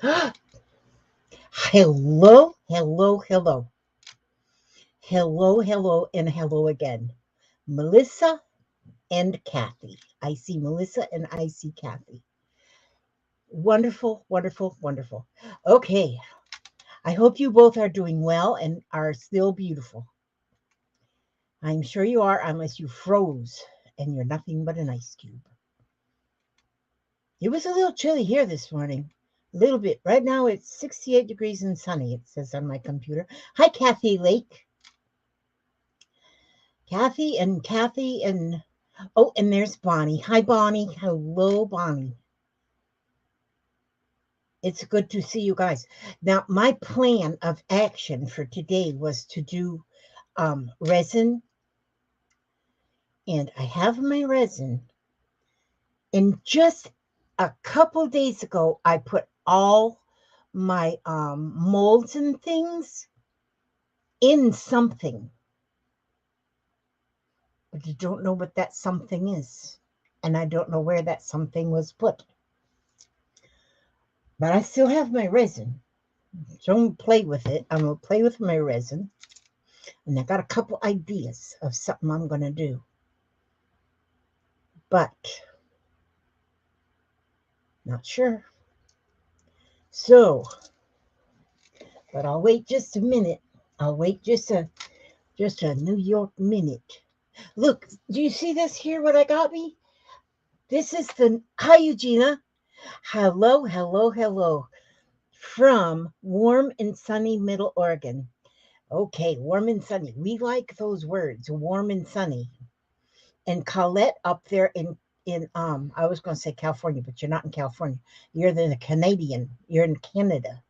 Hello, hello, hello. Hello, hello, and hello again. Melissa and Kathy. I see Melissa and I see Kathy. Wonderful, wonderful, wonderful. Okay, I hope you both are doing well and are still beautiful. I'm sure you are, unless you froze and you're nothing but an ice cube. It was a little chilly here this morning. A little bit. Right now it's 68 degrees and sunny, it says on my computer. Hi, Kathy Lake. Kathy and oh, and there's Bonnie. Hi, Bonnie. Hello, Bonnie. It's good to see you guys. Now, my plan of action for today was to do resin, and I have my resin. And just a couple days ago, I put all my molds and things in something, but I don't know what that something is, and I don't know where that something was put. But I still have my resin. Don't play with it. I'm going to play with my resin. And I got a couple ideas of something I'm going to do. But not sure. So, but I'll wait just a minute. I'll wait just a New York minute. Look, do you see this here what I got me? This is the Hi Eugenia. Hello, hello, hello. From warm and sunny Middle Oregon. Okay, warm and sunny. We like those words, warm and sunny. And Colette up there in I was going to say California, but you're not in California. You're the Canadian. You're in Canada.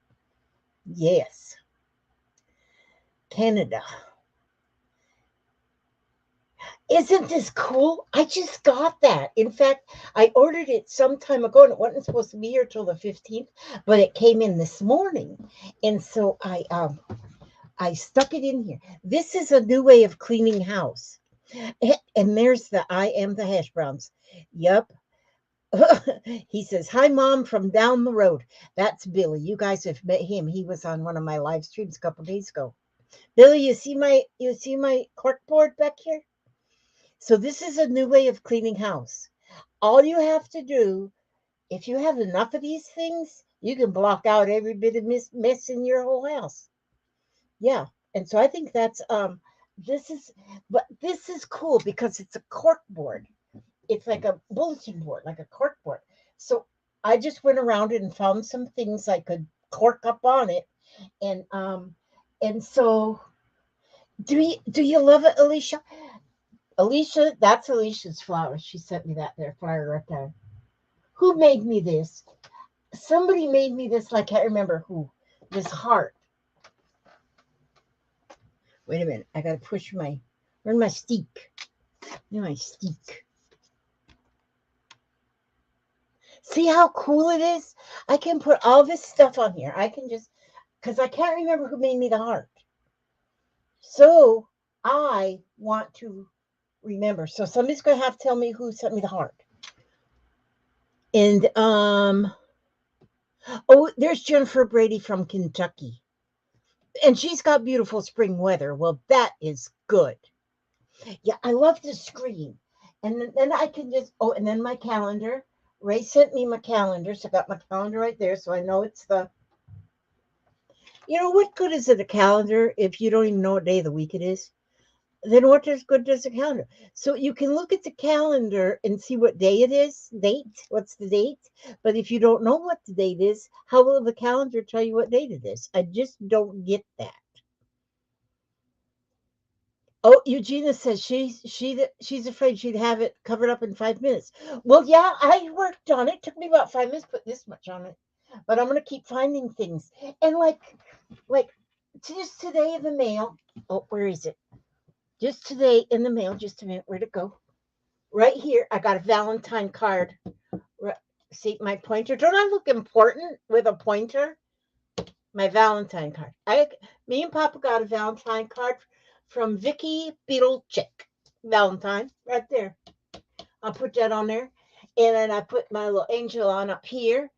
Yes, Canada. Isn't this cool? I just got that. In fact, I ordered it some time ago and it wasn't supposed to be here till the 15th, but it came in this morning. And so I stuck it in here. This is a new way of cleaning house. And there's the I am the hash browns. Yep. He says, "Hi, Mom, from down the road." That's Billy. You guys have met him. He was on one of my live streams a couple days ago. Billy, you see my corkboard back here? So this is a new way of cleaning house. All you have to do, if you have enough of these things, you can block out every bit of mess in your whole house. Yeah. And so I think that's this is but this is cool because it's a cork board. It's like a bulletin board, like a cork board. So I just went around and found some things I could cork up on it. And so do you love it, Alicia? Alicia, that's Alicia's flower. She sent me that there flower right there. Who made me this? Somebody made me this, I can't remember who. This heart. Wait a minute. I gotta push where's my stick? Where's my stick? See how cool it is? I can put all this stuff on here. I can just, because I can't remember who made me the heart. So I want to remember. So somebody's going to have to tell me who sent me the heart. And, oh, there's Jennifer Brady from Kentucky. And she's got beautiful spring weather. Well, that is good. Yeah, I love the screen. And then I can just, oh, and then my calendar. Ray sent me my calendar. So I got my calendar right there. So I know it's what good is it, a calendar, if you don't even know what day of the week it is? Then what is good does a calendar? So you can look at the calendar and see what day it is, what's the date? But if you don't know what the date is, how will the calendar tell you what date it is? I just don't get that. Oh, Eugenia says she's afraid she'd have it covered up in 5 minutes. Well, yeah, I worked on it. Took me about 5 minutes, put this much on it. But I'm gonna keep finding things. And like just today in the mail. Oh, where is it? Just today in the mail. Just a minute. Where'd it go? Right here. I got a Valentine card. See my pointer. Don't I look important with a pointer? My Valentine card. Me and Papa got a Valentine card from Vicky Beetlechick. Valentine, right there. I'll put that on there. And then I put my little angel on up here.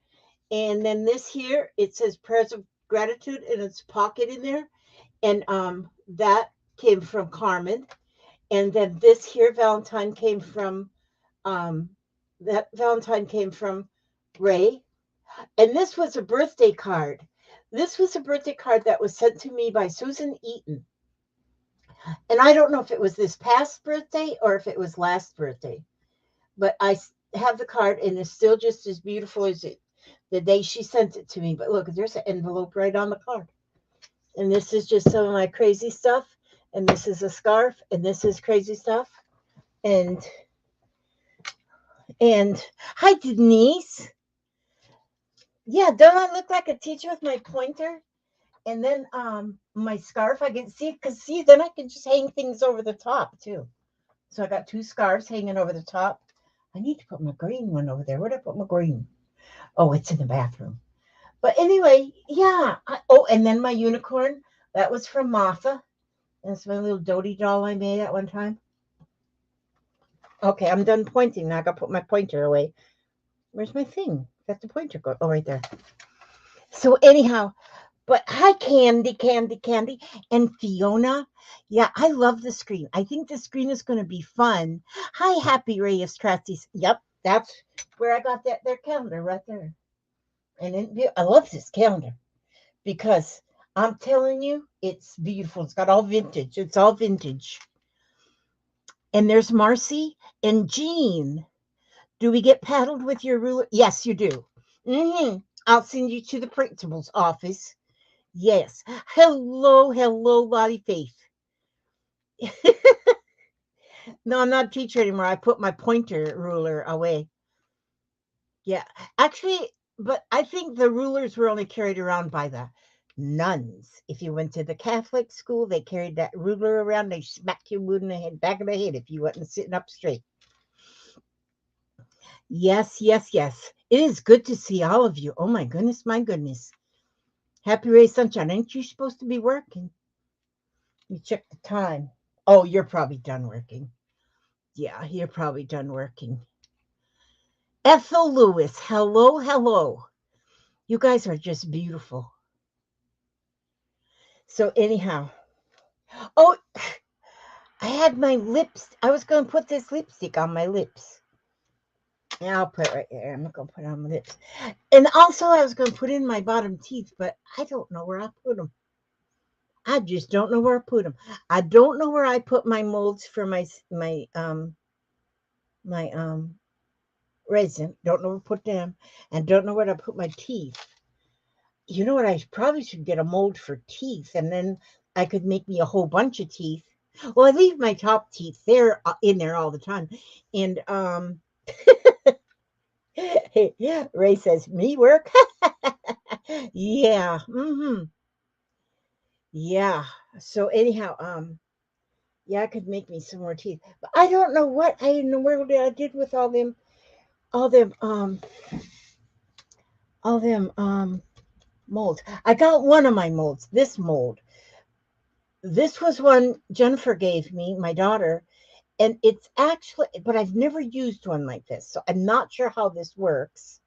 And then this here, it says prayers of gratitude, and it's pocket in there. And that came from Carmen. And then this here Valentine came from Ray. And this was a birthday card. This was a birthday card that was sent to me by Susan Eaton. And I don't know if it was this past birthday or if it was last birthday. But I have the card, and it's still just as beautiful as the day she sent it to me. But look, there's an envelope right on the card. And this is just some of my crazy stuff. And this is a scarf. And this is crazy stuff. And hi, Denise. Yeah, don't I look like a teacher with my pointer? And then my scarf, I can see, because see, then I can just hang things over the top too. So I got 2 scarves hanging over the top. I need to put my green one over there. Where'd I put my green? Oh, it's in the bathroom. But anyway, yeah. And then my unicorn, that was from Martha. That's my little Dodie doll I made at one time. Okay, I'm done pointing. Now I got to put my pointer away. Where's my thing? Got the pointer go? Oh, right there. So anyhow, but hi, Candy. And Fiona. Yeah, I love the screen. I think the screen is going to be fun. Hi, Happy Ray of Stratsies. Yep, that's where I got their calendar right there. And I love this calendar because I'm telling you, it's beautiful. It's got all vintage. It's all vintage. And there's Marcy and Jean. Do we get paddled with your ruler? Yes, you do. I'll send you to the principal's office. Yes. Hello, Lottie Faith. No, I'm not a teacher anymore. I put my pointer ruler away. Yeah. Actually, but I think the rulers were only carried around by the nuns. If you went to the Catholic school, they carried that ruler around. They smacked you in the head, back of the head if you wasn't sitting up straight. Yes. It is good to see all of you. Oh my goodness. Happy Ray Sunshine. Ain't you supposed to be working? You check the time. Oh, you're probably done working. Yeah, you're probably done working. Ethel Lewis. Hello. You guys are just beautiful. So anyhow. Oh, I had my lips. I was going to put this lipstick on my lips. Yeah, I'll put it right there. I'm not going to put it on my lips. And also, I was going to put in my bottom teeth, but I don't know where I put them. I just don't know where I put them. I don't know where I put my molds for my resin. Don't know where to put them, and don't know where to put my teeth. You know what? I probably should get a mold for teeth, and then I could make me a whole bunch of teeth. Well, I leave my top teeth there in there all the time, and yeah. Ray says me work. Yeah. Yeah. So anyhow, yeah, I could make me some more teeth, but I don't know what in the world I did with all them molds. I got one of my molds. This mold. This was one Jennifer gave me, my daughter, and it's actually, but I've never used one like this, so I'm not sure how this works.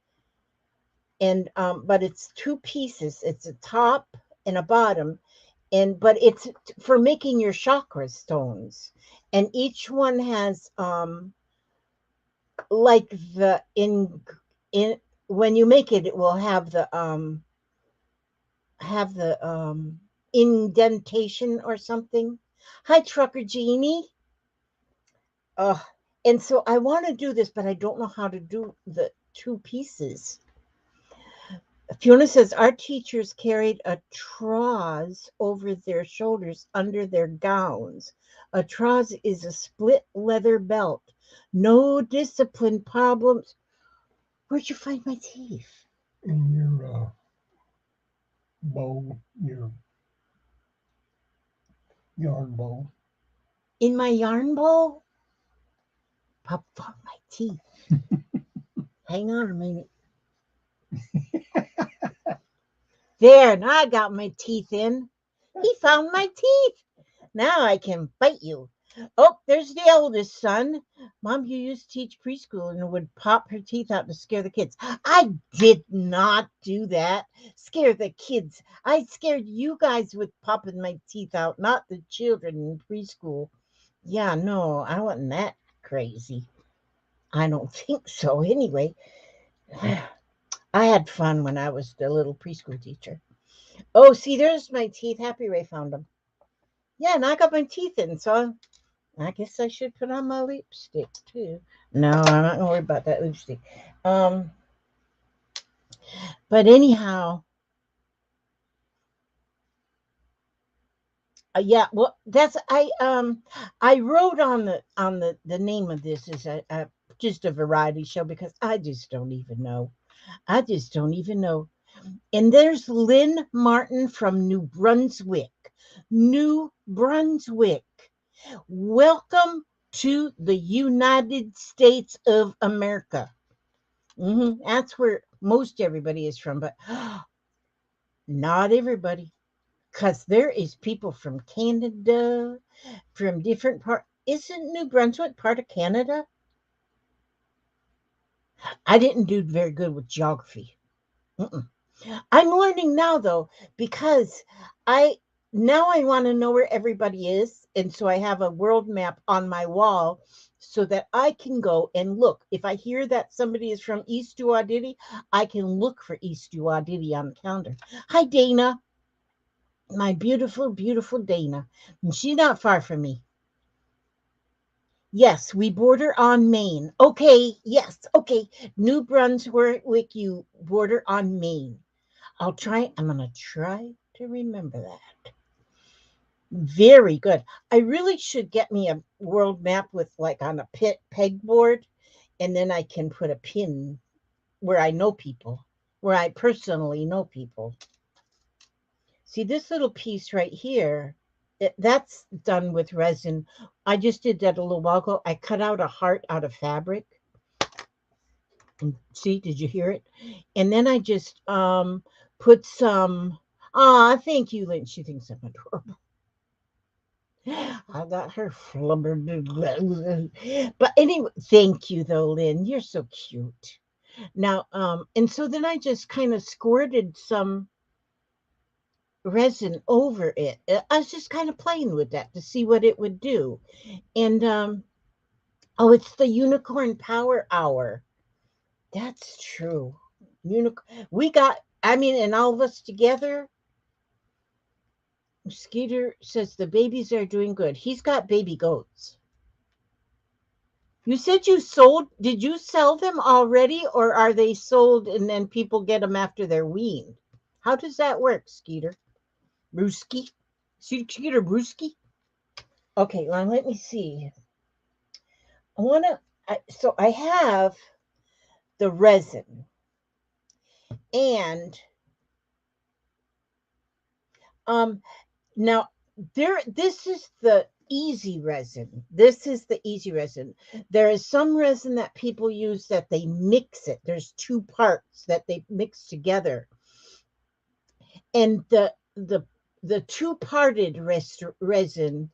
And but it's 2 pieces. It's a top and a bottom, but it's for making your chakra stones, and each one has like the in when you make it, it will have the indentation or something. Hi, Trucker Jeannie. And so I want to do this, but I don't know how to do the 2 pieces. Fiona says our teachers carried a trouser over their shoulders under their gowns. A trouser is a split leather belt. No discipline problems. Where'd you find my teeth? In your bowl, your yarn bowl. In my yarn bowl? Pop found my teeth. Hang on a minute. There, now I got my teeth in. He found my teeth. Now I can bite you. Oh, there's the eldest son. Mom, you used to teach preschool and would pop her teeth out to scare the kids. I did not do that. Scare the kids. I scared you guys with popping my teeth out, not the children in preschool. Yeah, no, I wasn't that crazy. I don't think so. Anyway, I had fun when I was the little preschool teacher. Oh, see, there's my teeth. Happy Ray found them. Yeah, and I got my teeth in, so I guess I should put on my lipstick too. No, I'm not gonna worry about that lipstick. Um, but anyhow, yeah. Well, that's I wrote on the name of this is a just a variety show because I just don't even know. I just don't even know. And there's Lynn Martin from New Brunswick. New Brunswick. Welcome to the United States of America. That's where most everybody is from, but not everybody, because there is people from Canada, from different part. Isn't New Brunswick part of Canada? I didn't do very good with geography. Mm-mm. I'm learning now though because I now I want to know where everybody is, and so I have a world map on my wall so that I can go and look. If I hear that somebody is from East Duwadiddy, I can look for East Duwadiddy on the calendar. Hi, Dana, my beautiful, beautiful Dana. And she's not far from me. Yes, we border on Maine. Okay, yes, okay. New Brunswick, you border on Maine. I'm going to try to remember that. Very good. I really should get me a world map with like on a pegboard, and then I can put a pin where I know people, where I personally know people. See this little piece right here, that's done with resin. I just did that a little while ago. I cut out a heart out of fabric. And see, did you hear it? And then I just put some. Ah, thank you, Lynn. She thinks I'm adorable. I got her flubber. But anyway, thank you though, Lynn. You're so cute. Now, and so then I just kind of squirted some resin over it. I was just kind of playing with that to see what it would do. And oh, it's the Unicorn Power Hour. That's true. We got, I mean, and all of us together. Skeeter says the babies are doing good. He's got baby goats. You said did you sell them already, or are they sold and then people get them after they're weaned? How does that work, Skeeter? Brewski? Skeeter Brewski? Okay, well, let me see. So I have the resin and um now this is the easy resin. This is the easy resin. There is some resin that people use that they mix it. There's two parts that they mix together. And the two-parted resin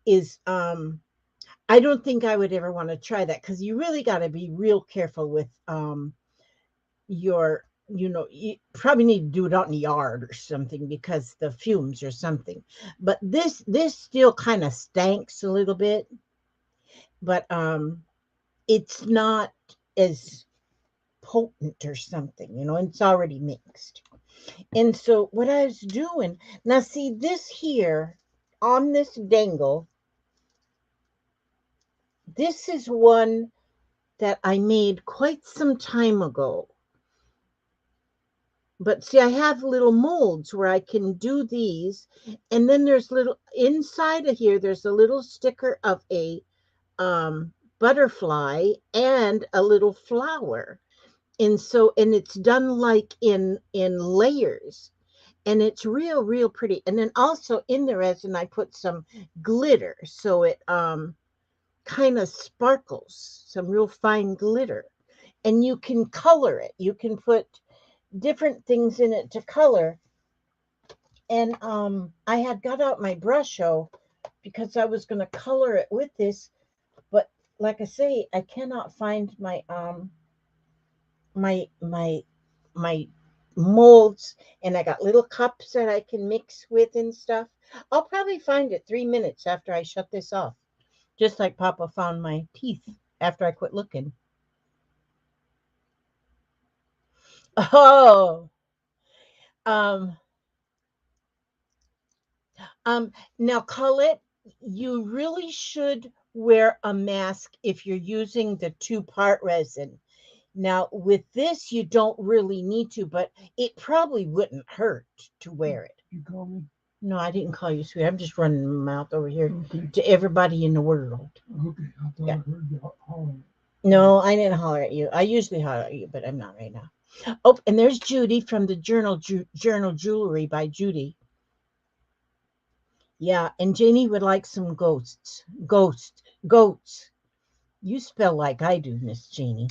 is I don't think I would ever want to try that because you really got to be real careful with your you probably need to do it out in the yard or something because the fumes or something. But this still kind of stanks a little bit, but it's not as potent or something, and it's already mixed. And so what I was doing now, see this here on this dangle, this is one that I made quite some time ago. But see, I have little molds where I can do these. And then there's little inside of here, there's a little sticker of a butterfly and a little flower. And it's done like in layers. And it's real pretty. And then also in the resin, I put some glitter. So it kind of sparkles, some real fine glitter. And you can color it. You can put different things in it to color. And I had got out my brush because I was going to color it with this, but like I say, I cannot find my my molds, and I got little cups that I can mix with and stuff. I'll probably find it 3 minutes after I shut this off, just like Papa found my teeth after I quit looking. Oh, um, now Colette, you really should wear a mask if you're using the two-part resin. Now, with this, you don't really need to, but it probably wouldn't hurt to wear it. You call me? No, I didn't call you sweet. I'm just running my mouth over here Okay. to everybody in the world. Okay. I thought Yeah. I heard you hollering. No, I didn't holler at you. I usually holler at you, but I'm not right now. Oh, and there's Judy from the Journal Jewelry by Judy. Yeah, and Janie would like some ghosts. Goats. You spell like I do, Miss Janie.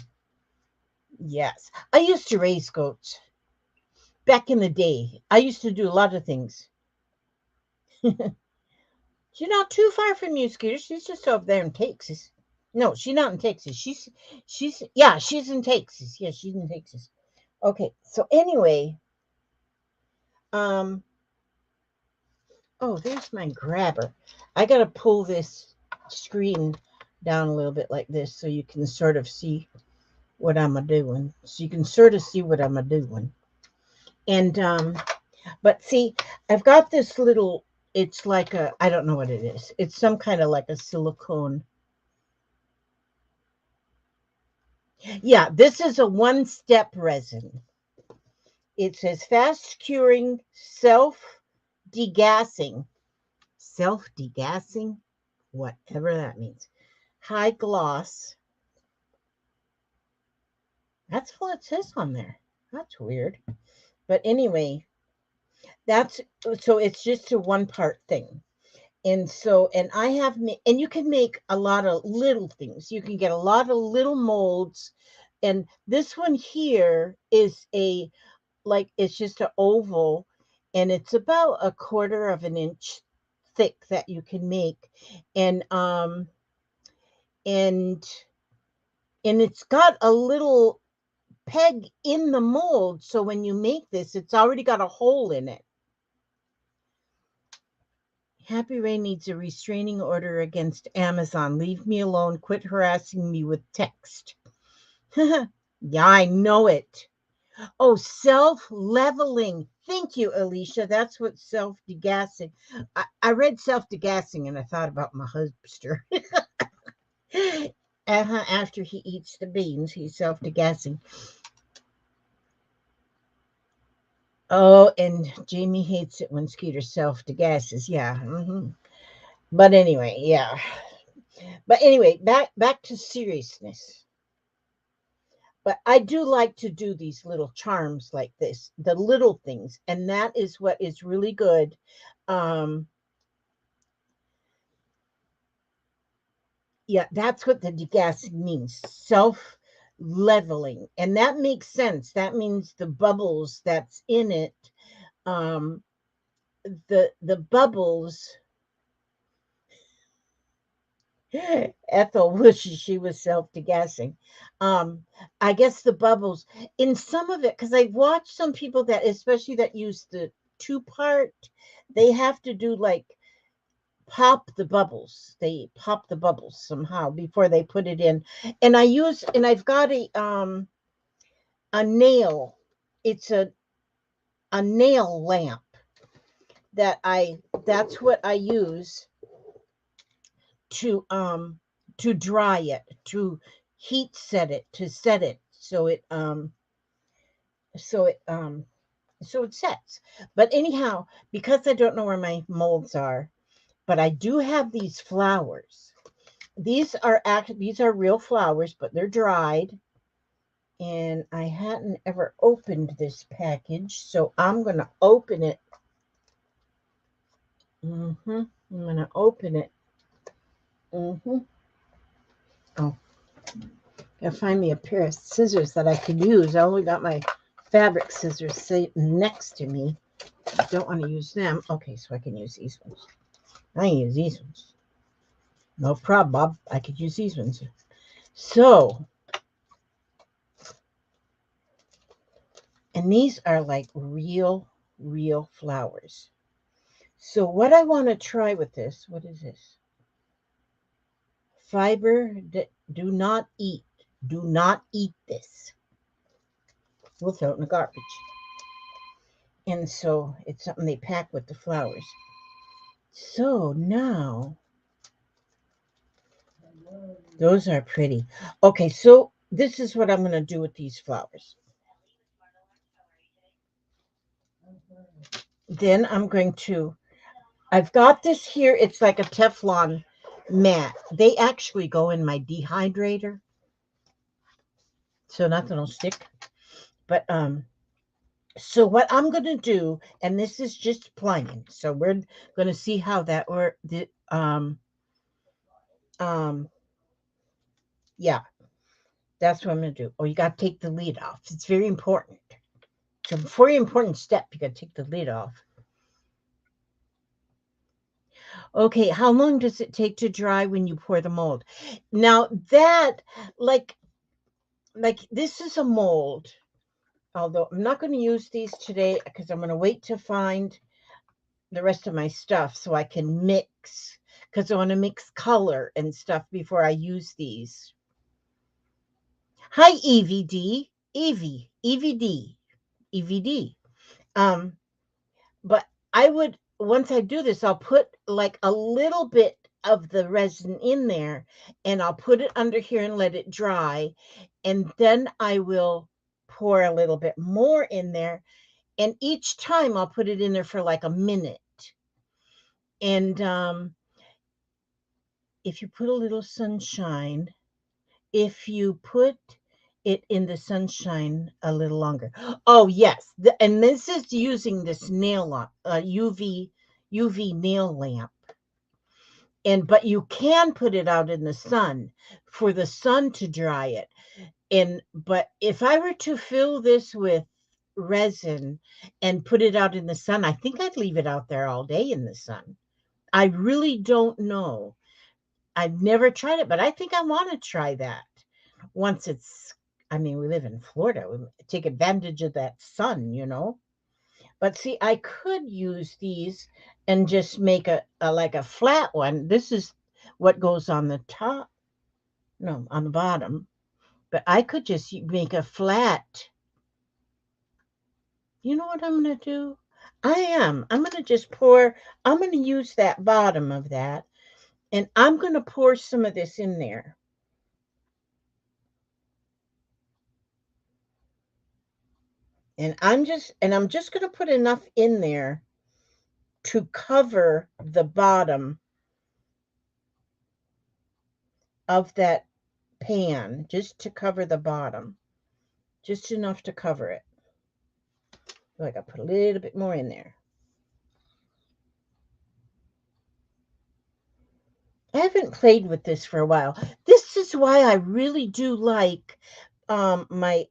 Yes. I used to raise goats back in the day. I used to do a lot of things. She's not too far from you, Scooter. She's just over there in Texas. No, she's not in Texas. She's in Texas. Yeah, she's in Texas. Okay, so anyway, um, oh, there's my grabber. I gotta pull this screen down a little bit like this so you can sort of see what I'm a doing. So you can sort of see what I'm a doing. And but see, I've got this little, it's like a, I don't know what it is. It's some kind of like a silicone. Yeah, this is a one-step resin. It says fast curing, self-degassing, whatever that means. High gloss. That's what it says on there. That's weird. But anyway, that's, so it's just a one part thing. And so, and I have, and you can make a lot of little things. You can get a lot of little molds. And this one here is like, it's just an oval, and it's about 1/4 of an inch thick that you can make. And, and, and it's got a little peg in the mold. So when you make this, it's already got a hole in it. Happy Ray needs a restraining order against Amazon. Leave me alone. Quit harassing me with text. Yeah, I know it. Oh, self-leveling. Thank you, Alicia. That's what self-degassing. I read self-degassing and I thought about my husband. After he eats the beans, he's self-degassing. Oh, and Jamie hates it when Skeeter self-degasses. Yeah. But anyway, yeah. But anyway, back to seriousness. But I do like to do these little charms like this, the little things, and that is what is really good. Yeah, that's what the degassing means, self-leveling, and that makes sense. That means the bubbles that's in it, the bubbles. Ethel wishes she was self-degassing. I guess the bubbles in some of it, because I've watched some people that, especially that use the two-part, they have to do like pop the bubbles. They pop the bubbles somehow before they put it in. And I've got a nail. It's a nail lamp that's what I use to dry it, to heat set it, to set it so it so it so it sets. But anyhow, because I don't know where my molds are, but I do have these flowers. These are real flowers, but they're dried. And I hadn't ever opened this package, so I'm gonna open it. I'm gonna open it. Oh, gotta find me a pair of scissors that I can use. I only got my fabric scissors sitting next to me. I don't want to use them. Okay, so I can use these ones. I can use these ones. No problem, Bob. I could use these ones. So, and these are like real, real flowers. So what I want to try with this, what is this? Fiber that do not eat. Do not eat this. We'll throw it in the garbage. And so it's something they pack with the flowers. So now, those are pretty. Okay, so this is what I'm going to do with these flowers. Then I'm going to, I've got this here. It's like a Teflon mat. They actually go in my dehydrator, so nothing will stick. But so what I'm going to do, and this is just plain, so we're going to see how that or the um yeah, that's what I'm going to do. Oh, you got to take the lid off. It's very important. It's a very important step. You got to take the lid off. Okay, how long does it take to dry when you pour the mold? Now that like this is a mold. Although I'm not going to use these today because I'm going to wait to find the rest of my stuff so I can mix, because I want to mix color and stuff before I use these. Hi, EVD. Evie. EVD. EVD. Um, but I would, once I do this, I'll put like a little bit of the resin in there and I'll put it under here and let it dry. And then I will pour a little bit more in there. And each time I'll put it in there for like a minute. And if you put a little sunshine, if you put it in the sunshine a little longer. Oh, yes. And this is using this nail lamp, UV nail lamp. And but you can put it out in the sun for the sun to dry it. And but if I were to fill this with resin and put it out in the sun, I think I'd leave it out there all day in the sun. I really don't know. I've never tried it, but I think I want to try that once it's, I mean, we live in Florida. We take advantage of that sun. But see, I could use these and just make a like a flat one. This is what goes on the top, no, on the bottom. But I could just make a flat. You know what I'm going to do? I'm going to just pour, I'm going to use that bottom of that, and I'm going to pour some of this in there. And I'm just going to put enough in there to cover the bottom of that pan, just to cover the bottom, just enough to cover it. Like I put a little bit more in there. I haven't played with this for a while. This is why I really do like my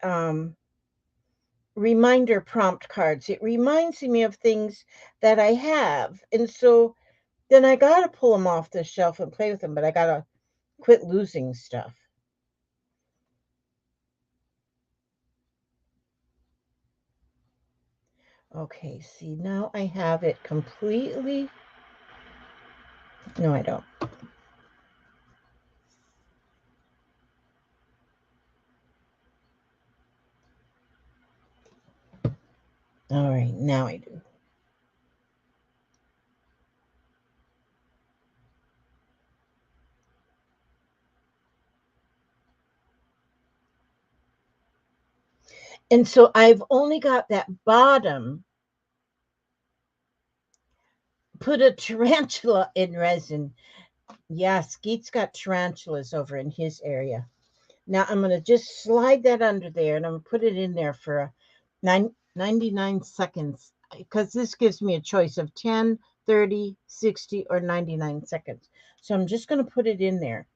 reminder prompt cards. It reminds me of things that I have. And so then I got to pull them off the shelf and play with them, but I got to quit losing stuff. Okay, see, now I have it completely. No, I don't. All right, now I do. And so I've only got that bottom. Put a tarantula in resin. Yeah, Skeet's got tarantulas over in his area. Now I'm going to just slide that under there and I'm going to put it in there for 99 seconds, because this gives me a choice of 10, 30, 60, or 99 seconds. So I'm just going to put it in there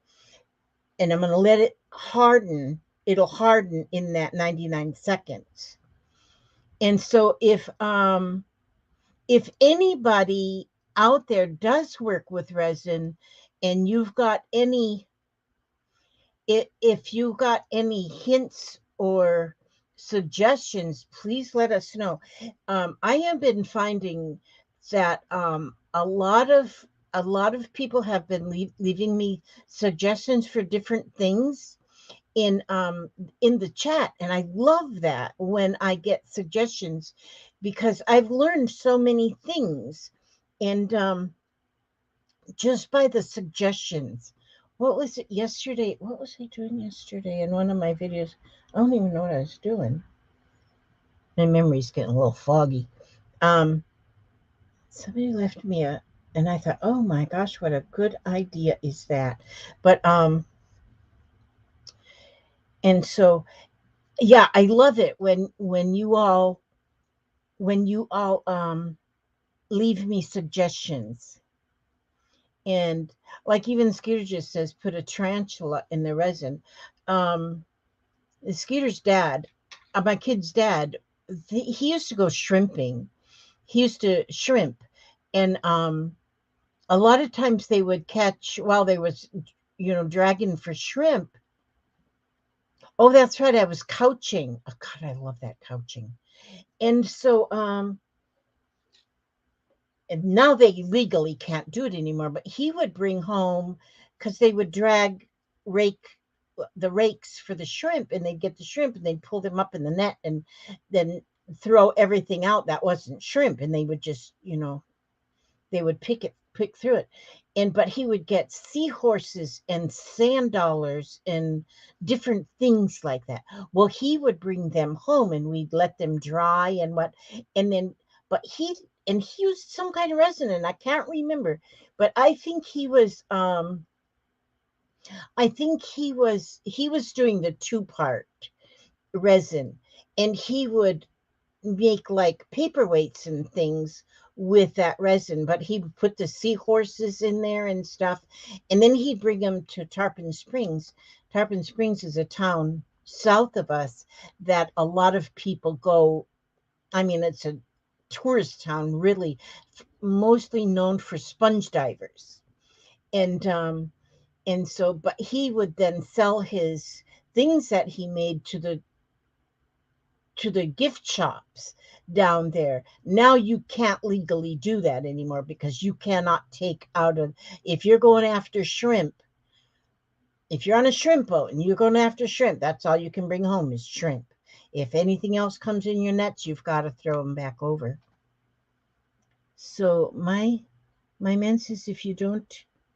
and I'm going to let it harden. It'll harden in that 99 seconds. And so if anybody out there does work with resin and you've got any, if you got any hints or suggestions, please let us know. I have been finding that a lot of people have been leaving me suggestions for different things in the chat, and I love that when I get suggestions because I've learned so many things, and just by the suggestions. What was it yesterday? What was I doing yesterday in one of my videos? I don't even know what I was doing. My memory's getting a little foggy. Um, Somebody left me and I thought, oh my gosh, what a good idea is that? But and so yeah, I love it when you all leave me suggestions. And like even Skeeter just says, put a tarantula in the resin. Um, Skeeter's dad, my kid's dad, he used to go shrimping. He used to shrimp, and a lot of times they would catch while they was, dragging for shrimp. Oh, that's right. I was couching. Oh God, I love that couching. And so, and now they legally can't do it anymore. But he would bring home because they would drag rake the rakes for the shrimp, and they'd get the shrimp and they'd pull them up in the net and then throw everything out that wasn't shrimp, and they would just they would pick through it. And but he would get seahorses and sand dollars and different things like that. Well, he would bring them home and we'd let them dry and then but he used some kind of resin, and I can't remember, but I think he was doing the two-part resin, and he would make like paperweights and things with that resin, but he would put the seahorses in there and stuff, and then he'd bring them to Tarpon Springs. Tarpon Springs is a town south of us that a lot of people go. I mean, it's a tourist town, really, mostly known for sponge divers, and so, but he would then sell his things that he made to the gift shops down there. Now you can't legally do that anymore because you cannot take out of, if you're going after shrimp, if you're on a shrimp boat and you're going after shrimp, that's all you can bring home is shrimp. If anything else comes in your nets, you've got to throw them back over. So my man says if you don't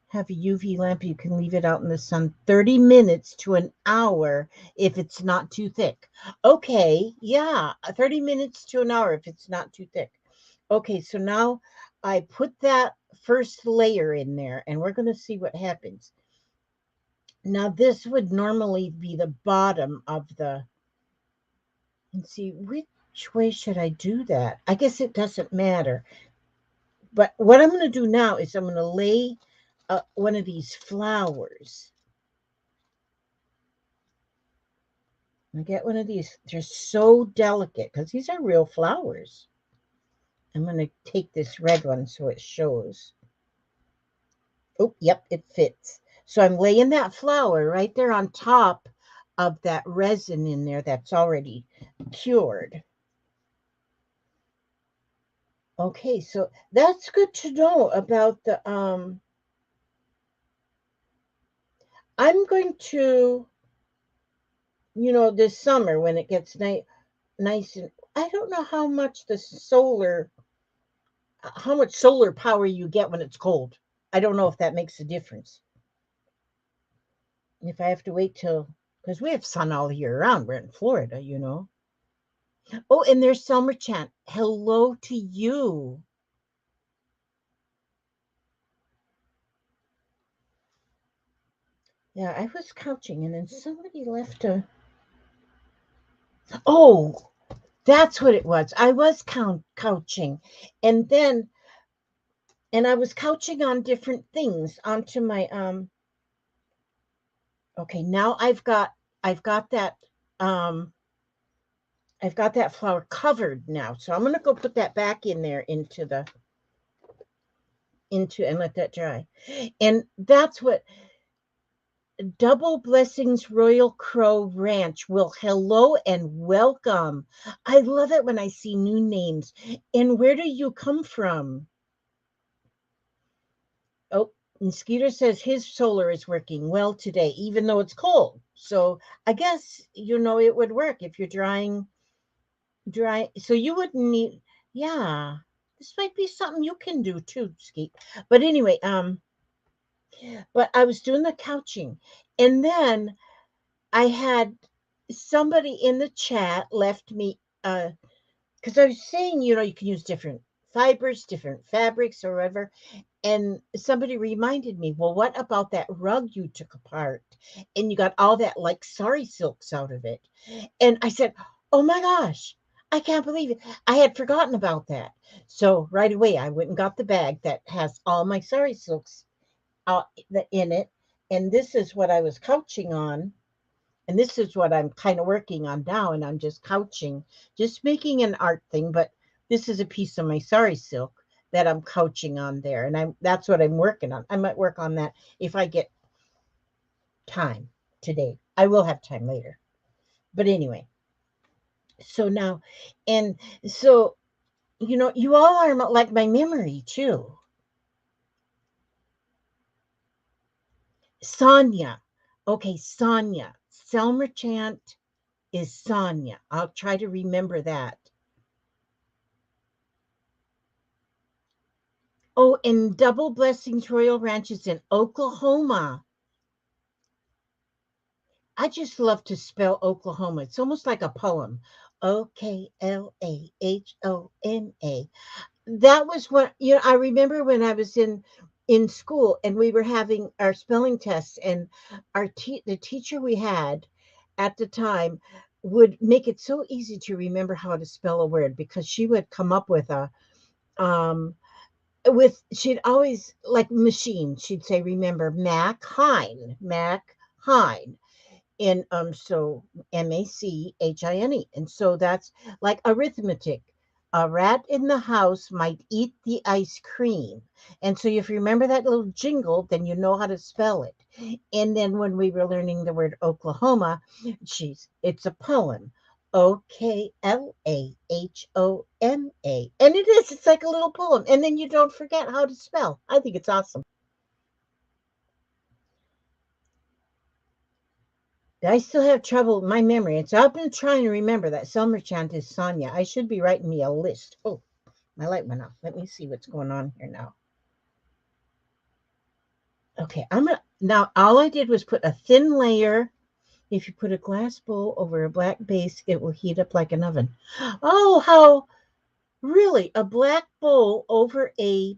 have a UV lamp, you can leave it out in the sun 30 minutes to an hour if it's not too thick. Okay, yeah, 30 minutes to an hour if it's not too thick. Okay, so now I put that first layer in there and we're going to see what happens. Now this would normally be the bottom of the, and see which way should I do that? I guess it doesn't matter. But what I'm going to do now is I'm going to lay one of these flowers. I get one of these. They're so delicate because these are real flowers. I'm going to take this red one so it shows. Oh, yep, it fits. So I'm laying that flower right there on top of that resin in there that's already cured. Okay, so that's good to know about the I'm going to, this summer when it gets nice and I don't know how much solar power you get when it's cold. I don't know if that makes a difference. If I have to wait till, because we have sun all year round. We're in Florida. Oh, and there's Summer Chan. Hello to you. Yeah, I was couching and then somebody left a. Oh, that's what it was. I was couching, and I was couching on different things onto my Okay, now um I've got that flower covered now. So I'm going to go put that back in there into the into and let that dry. And that's what Double Blessings Royal Crow Ranch will hello and welcome. I love it when I see new names. And where do you come from? Oh, and Skeeter says his solar is working well today, even though it's cold. So I guess, it would work if you're dry. So you wouldn't need, yeah, this might be something you can do too, Skeet. But anyway, but I was doing the couching, and then I had somebody in the chat left me, because I was saying, you can use different fibers, different fabrics, or whatever. And somebody reminded me, well, what about that rug you took apart and you got all that like sari silks out of it? And I said, oh my gosh, I can't believe it. I had forgotten about that. So right away, I went and got the bag that has all my sari silks in it. And this is what I was couching on. And this is what I'm kind of working on now. And I'm just couching, just making an art thing. But this is a piece of my sari silk that I'm couching on there. And that's what I'm working on. I might work on that if I get time today. I will have time later. But anyway, so now, and so, you all are like my memory too. Sonia. Okay, Sonia. Selmer Chant is Sonia. I'll try to remember that. Oh, and Double Blessings Royal Ranch is in Oklahoma. I just love to spell Oklahoma. It's almost like a poem. Oklahoma. That was what, I remember when I was in school and we were having our spelling tests, and the teacher we had at the time would make it so easy to remember how to spell a word, because she would come up with um she'd always, like machine, she'd say, remember Mac Hine, and so Machine. And so that's like arithmetic. A rat in the house might eat the ice cream. And so if you remember that little jingle, then you know how to spell it. And then when we were learning the word Oklahoma, it's a poem. Oklahoma. And it's like a little poem. And then you don't forget how to spell. I think it's awesome. I still have trouble with my memory. I've been trying to remember that Selmer Chant is Sonia. I should be writing me a list. Oh, my light went off. Let me see what's going on here now. Okay, now all I did was put a thin layer. If you put a glass bowl over a black base, it will heat up like an oven. Oh, how really? A glass bowl over a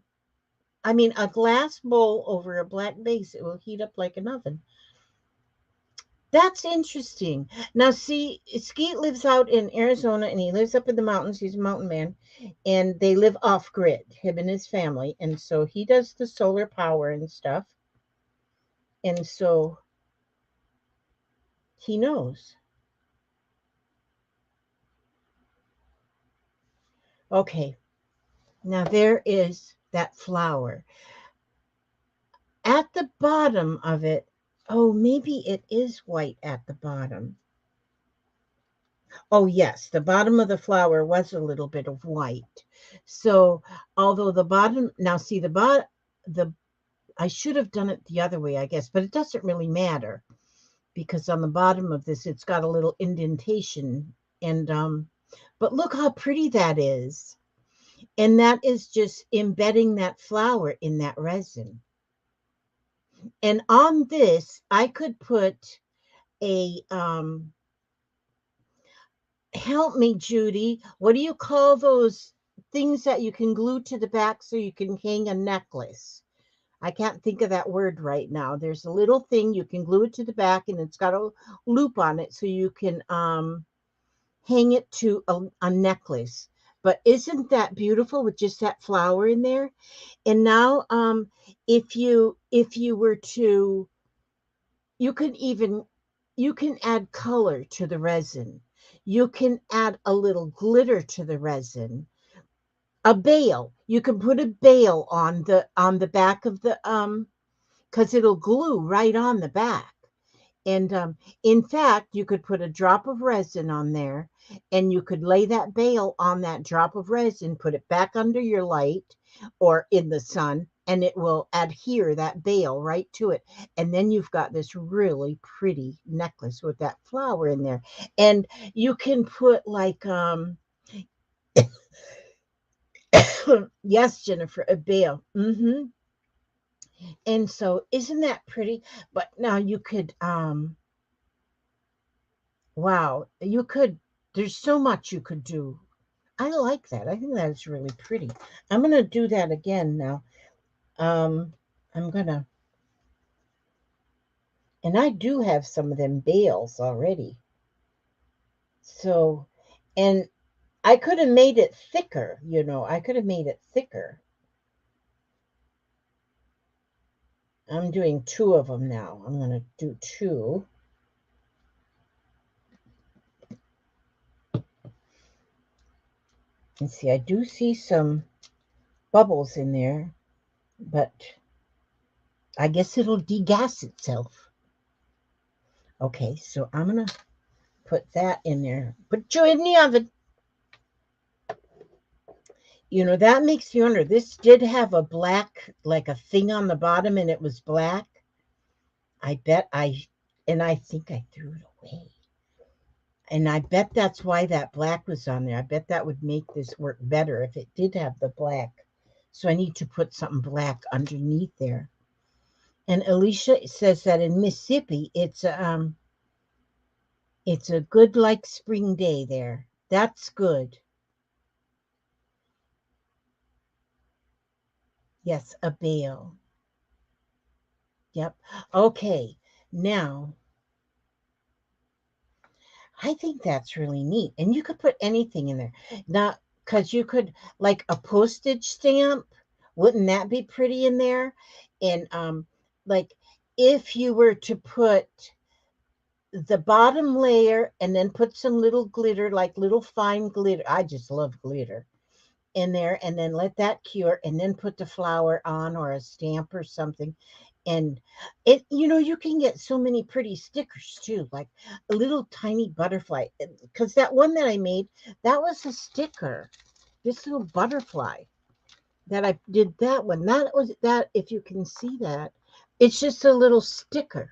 black base, it will heat up like an oven. That's interesting. Now, see, Skeet lives out in Arizona and he lives up in the mountains. He's a mountain man, and they live off grid, him and his family. And so he does the solar power and stuff. And so he knows. Okay, now there is that flower. At the bottom of it, oh, maybe it is white at the bottom. Oh, yes, the bottom of the flower was a little bit of white. So, although the bottom, now see the I should have done it the other way, I guess, but it doesn't really matter, because on the bottom of this, it's got a little indentation. And, but look how pretty that is. And that is just embedding that flower in that resin. And on this, I could put a, help me, Judy. What do you call those things that you can glue to the back so you can hang a necklace? I can't think of that word right now. There's a little thing you can glue it to the back, and it's got a loop on it so you can hang it to a necklace. But isn't that beautiful with just that flower in there? And now, if you were to, you can even add color to the resin. You can add a little glitter to the resin. A bail. You can put a bail on the back of the because it'll glue right on the back. And in fact, you could put a drop of resin on there and you could lay that bail on that drop of resin, put it back under your light or in the sun, and it will adhere that bail right to it. And then you've got this really pretty necklace with that flower in there. And you can put like, yes, Jennifer, a bail. And so isn't that pretty? But now you could, wow, you could, there's so much you could do. I like that. I think that is really pretty. I'm going to do that again now. Um, I'm going to, and I do have some of them bales already. So, and I could have made it thicker, I could have made it thicker. I'm doing two of them now. I'm going to do two. And see, I do see some bubbles in there, but I guess it'll degas itself. Okay, so I'm going to put that in there. Put you in the oven. That makes me wonder. This did have a black, like a thing on the bottom, and it was black. And I think I threw it away. And I bet that's why that black was on there. I bet that would make this work better if it did have the black. So I need to put something black underneath there. And Alicia says that in Mississippi, it's a good like spring day there. That's good. Yes, a bale. Yep. Okay. Now, I think that's really neat. And you could put anything in there. Now, because you could, like a postage stamp, wouldn't that be pretty in there? And like if you were to put the bottom layer and then put some little glitter, like little fine glitter. I just love glitter in there, and then let that cure and then put the flower on or a stamp or something. And you can get so many pretty stickers too, like a little tiny butterfly, because that one that I made, that was a sticker, this little butterfly that I did, that one, that was that, if you can see that, it's just a little sticker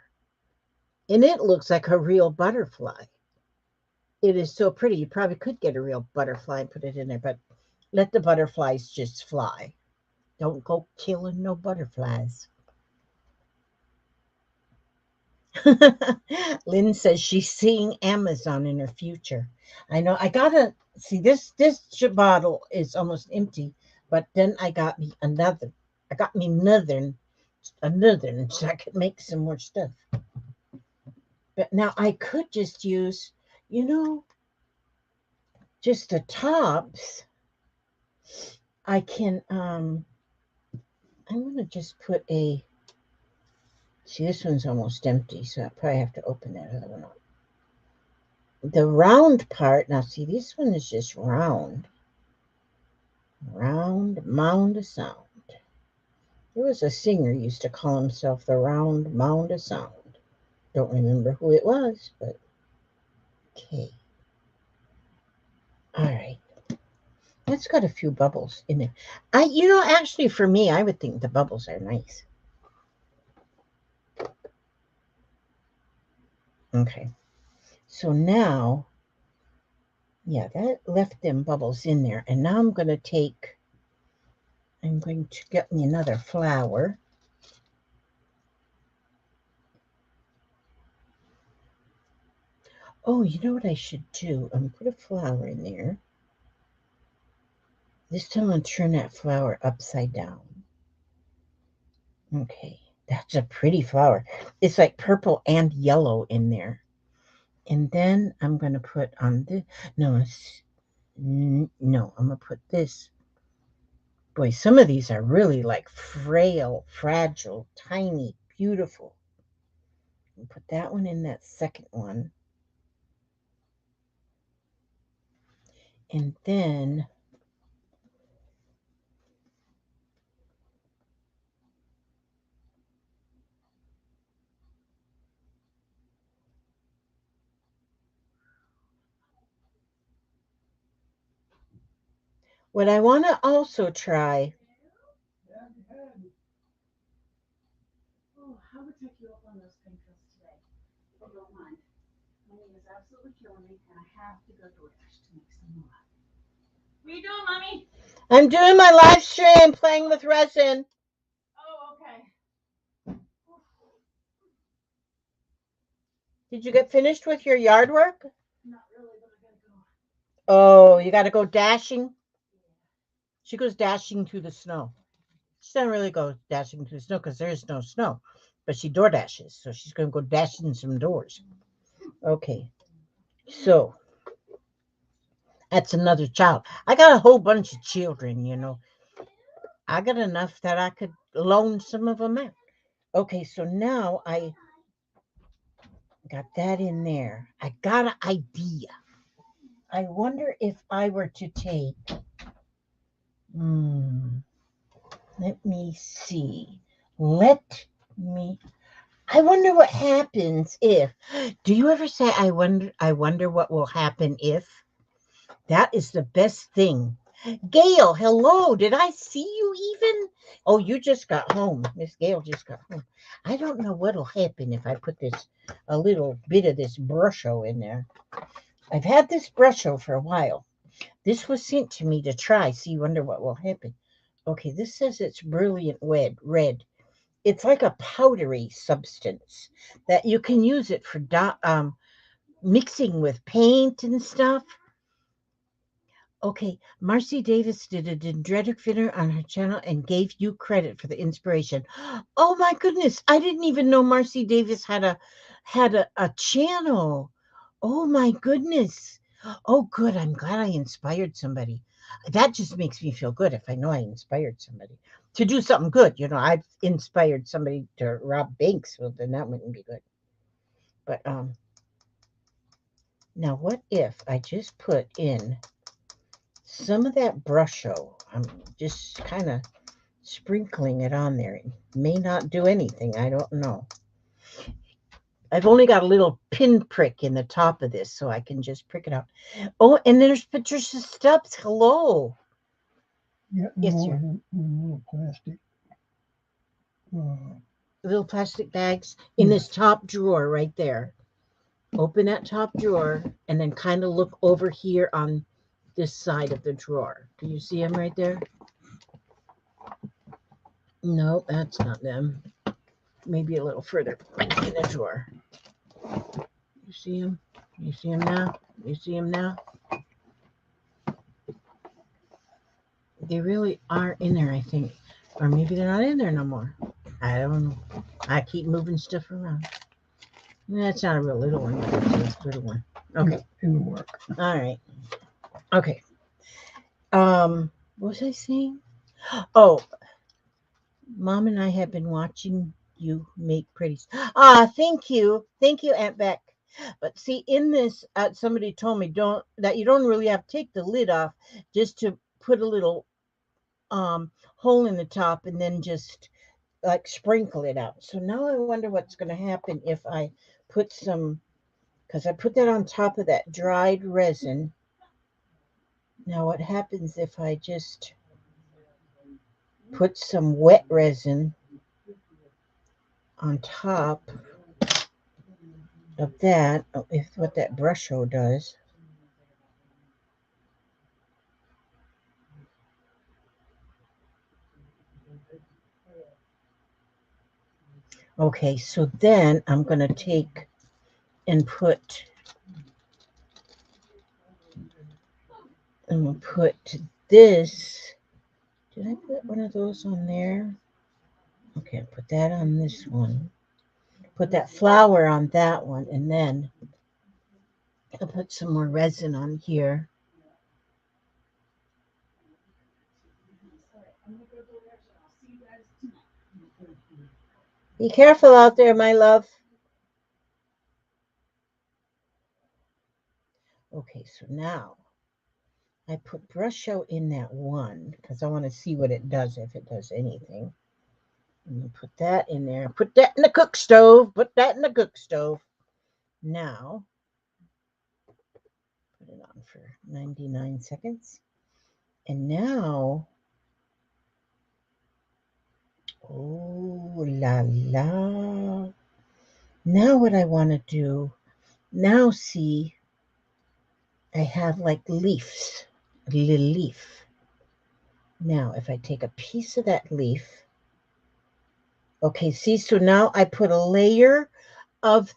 and it looks like a real butterfly. It is so pretty. You probably could get a real butterfly and put it in there, but let the butterflies just fly. Don't go killing no butterflies. Lynn says she's seeing Amazon in her future. I know. I gotta see this bottle is almost empty, but then I got me another. I got me another, so I could make some more stuff. But now I could just use, you know, just the tops. I can I'm gonna just put a, see, this one's almost empty, so I probably have to open that other one up. The round part, now see, this one is just round. Round mound of sound. There was a singer used to call himself the Round Mound of Sound. Don't remember who it was, but okay. All right. That's got a few bubbles in there. Actually for me, I would think the bubbles are nice. Okay. So now, yeah, that left them bubbles in there. And now I'm going to get me another flower. Oh, you know what I should do? I'm going to put a flower in there. This time I'm going to turn that flower upside down. Okay, that's a pretty flower. It's like purple and yellow in there. And then I'm going to put on this. No, I'm going to put this. Boy, some of these are really like frail, fragile, tiny, beautiful. I'll put that one in that second one. And then What I want to also try. Oh, I would take you up on those painkillers today, if you don't mind. My knee is absolutely killing me, and I have to go DoorDash to make some more. What are you doing, Mommy? I'm doing my live stream playing with resin. Oh, okay. Did you get finished with your yard work? Not really, but I gotta go. Oh, you got to go dashing? She goes dashing through the snow. She doesn't really go dashing through the snow because there is no snow, but she door dashes. So she's going to go dashing some doors. Okay. So that's another child. I got a whole bunch of children, you know. I got enough that I could loan some of them out. Okay, so now I got that in there. I got an idea. I wonder if I were to take, let me see. Let me, I wonder what happens if, do you ever say, I wonder what will happen if? That is the best thing. Gail, hello. Did I see you even? Oh, you just got home. Miss Gail just got home. I don't know what'll happen if I put a little bit of this Brusho in there. I've had this Brusho for a while. This was sent to me to try. See, wonder what will happen. Okay, this says it's brilliant red. It's like a powdery substance that you can use it for mixing with paint and stuff. Okay, Marcy Davis did a dendritic video on her channel and gave you credit for the inspiration. Oh my goodness, I didn't even know Marcy Davis had a channel. Oh my goodness. Oh good, I'm glad I inspired somebody. That just makes me feel good if I know I inspired somebody to do something good. You know, I've inspired somebody to rob banks, well then that wouldn't be good. But now what if I just put in some of that Brusho? I'm just kind of sprinkling it on there. It may not do anything. I don't know. I've only got a little pinprick in the top of this, so I can just prick it out. Oh, and there's Patricia Stubbs. Hello. Yeah, Yes, sir. little plastic. Little plastic bags in this top drawer right there. Open that top drawer and then kind of look over here on this side of the drawer. Do you see them right there? No, that's not them. Maybe a little further in the drawer. You see them? You see them now? You see them now? They really are in there, I think. Or maybe they're not in there no more. I don't know. I keep moving stuff around. That's not a real little one, but it's a little one. Okay. It'll work. All right. Okay. What was I saying? Oh, Mom and I have been watching you make pretties. Ah, thank you. Thank you, Aunt Beck. But see, in this, somebody told me that you don't really have to take the lid off, just to put a little hole in the top and then just like sprinkle it out. So now I wonder what's going to happen if I put some, because I put that on top of that dried resin. Now what happens if I just put some wet resin on top of that? Oh, if what that Brusho does. Okay, so then I'm going to take and put, I'm going to put this. Did I put one of those on there? Okay, put that on this one. Put that flower on that one, and then I'll put some more resin on here. Be careful out there, my love. Okay, so now I put Brusho in that one because I want to see what it does, if it does anything. And you put that in there. Put that in the cook stove. Put that in the cook stove. Now, put it on for 99 seconds. And now, oh la la. Now what I want to do, now see, I have like leaves, a little leaf. Now if I take a piece of that leaf, okay, see, so now I put a layer of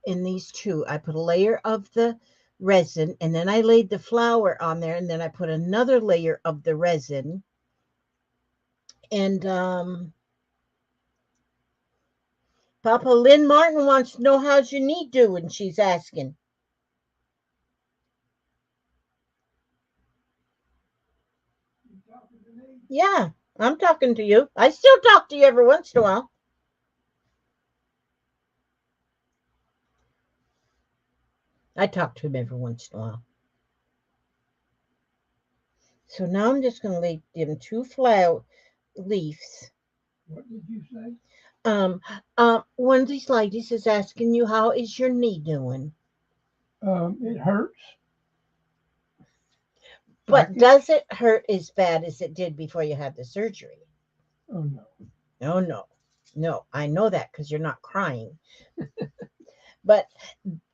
in these two, I put a layer of the resin, and then I laid the flower on there, and then I put another layer of the resin. And Papa Lynn Martin wants to know how's your knee doing, she's asking. You talking to me? Yeah, I'm talking to you. I still talk to you every once in a while. I talk to him every once in a while. So now I'm just going to lay them two flower leaves. What did you say? One of these ladies is asking you, how is your knee doing? It hurts. But Like it? does it hurt as bad as it did before you had the surgery? Oh no. No, no, no. I know that because you're not crying. But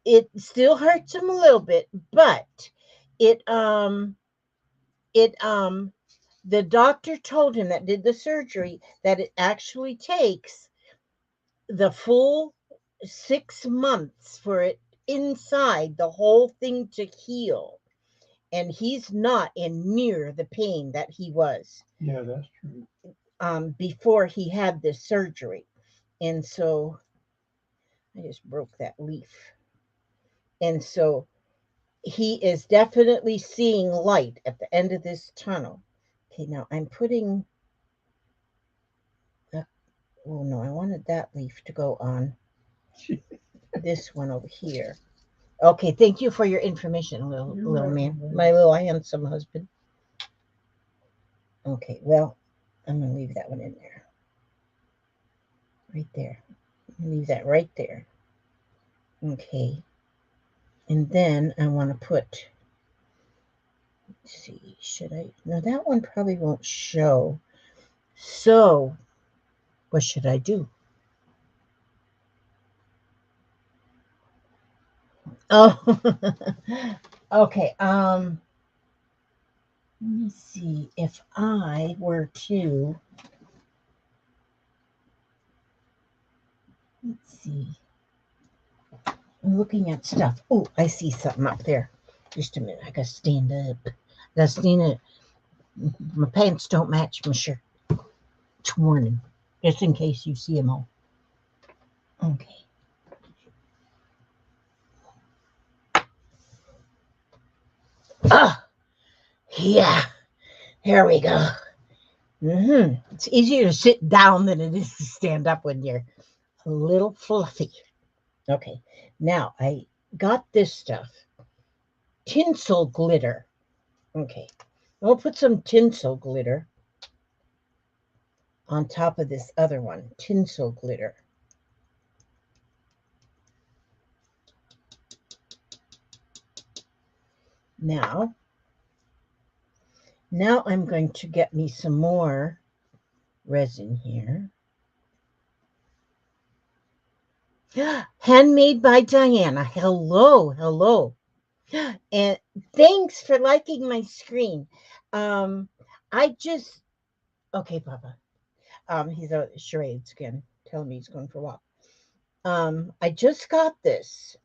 it still hurts him a little bit. But it it the doctor told him that did the surgery that it actually takes the full 6 months for it inside the whole thing to heal. And he's not in near the pain that he was Yeah, that's true. before he had this surgery. And so I just broke that leaf. And so he is definitely seeing light at the end of this tunnel. Okay, now I'm putting, oh no, I wanted that leaf to go on this one over here. Okay, thank you for your information, little man, my little handsome husband. Okay, well, I'm gonna leave that one in there, right there. Leave that right there. Okay, and then I want to put. Let's see, should I? No, that one probably won't show. So, what should I do? Oh, okay. Let me see if I were to. Let's see. I'm looking at stuff. Oh, I see something up there. Just a minute. I gotta stand up. I gotta stand up. My pants don't match my shirt. It's warning, just in case you see them all. Okay. Ah, yeah. Here we go. It's easier to sit down than it is to stand up when you're a little fluffy. Okay. Now I got this stuff. Tinsel glitter. Okay. I'll put some tinsel glitter on top of this other one. Tinsel glitter. Now I'm going to get me some more resin here. Handmade by Diana. Hello, hello. And thanks for liking my screen. I just okay, Papa. He's out at charades again, telling me he's going for a walk. I just got this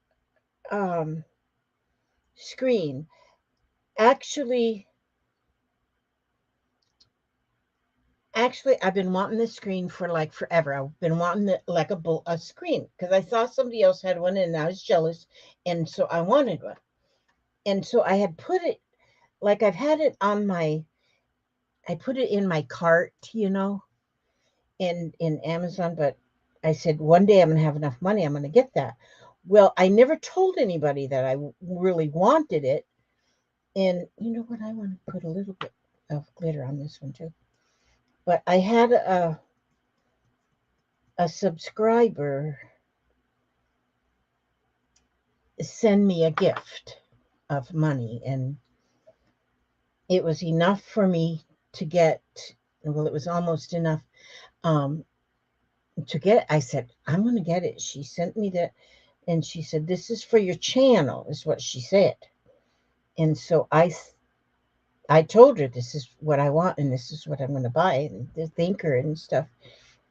screen. Actually, I've been wanting this screen for like forever. I've been wanting it like a screen because I saw somebody else had one and I was jealous, and so I wanted one. And so I had put it like I've had it on my. I put it in my cart, in Amazon, but I said one day I'm gonna have enough money, I'm gonna get that. Well, I never told anybody that I really wanted it. And you know what? I want to put a little bit of glitter on this one too. But I had a subscriber send me a gift of money, and it was enough for me to get, well, it was almost enough to get. I said, I'm going to get it. She sent me that, and she said, this is for your channel, is what she said. And so I told her this is what I want and this is what I'm going to buy, and thank her and stuff.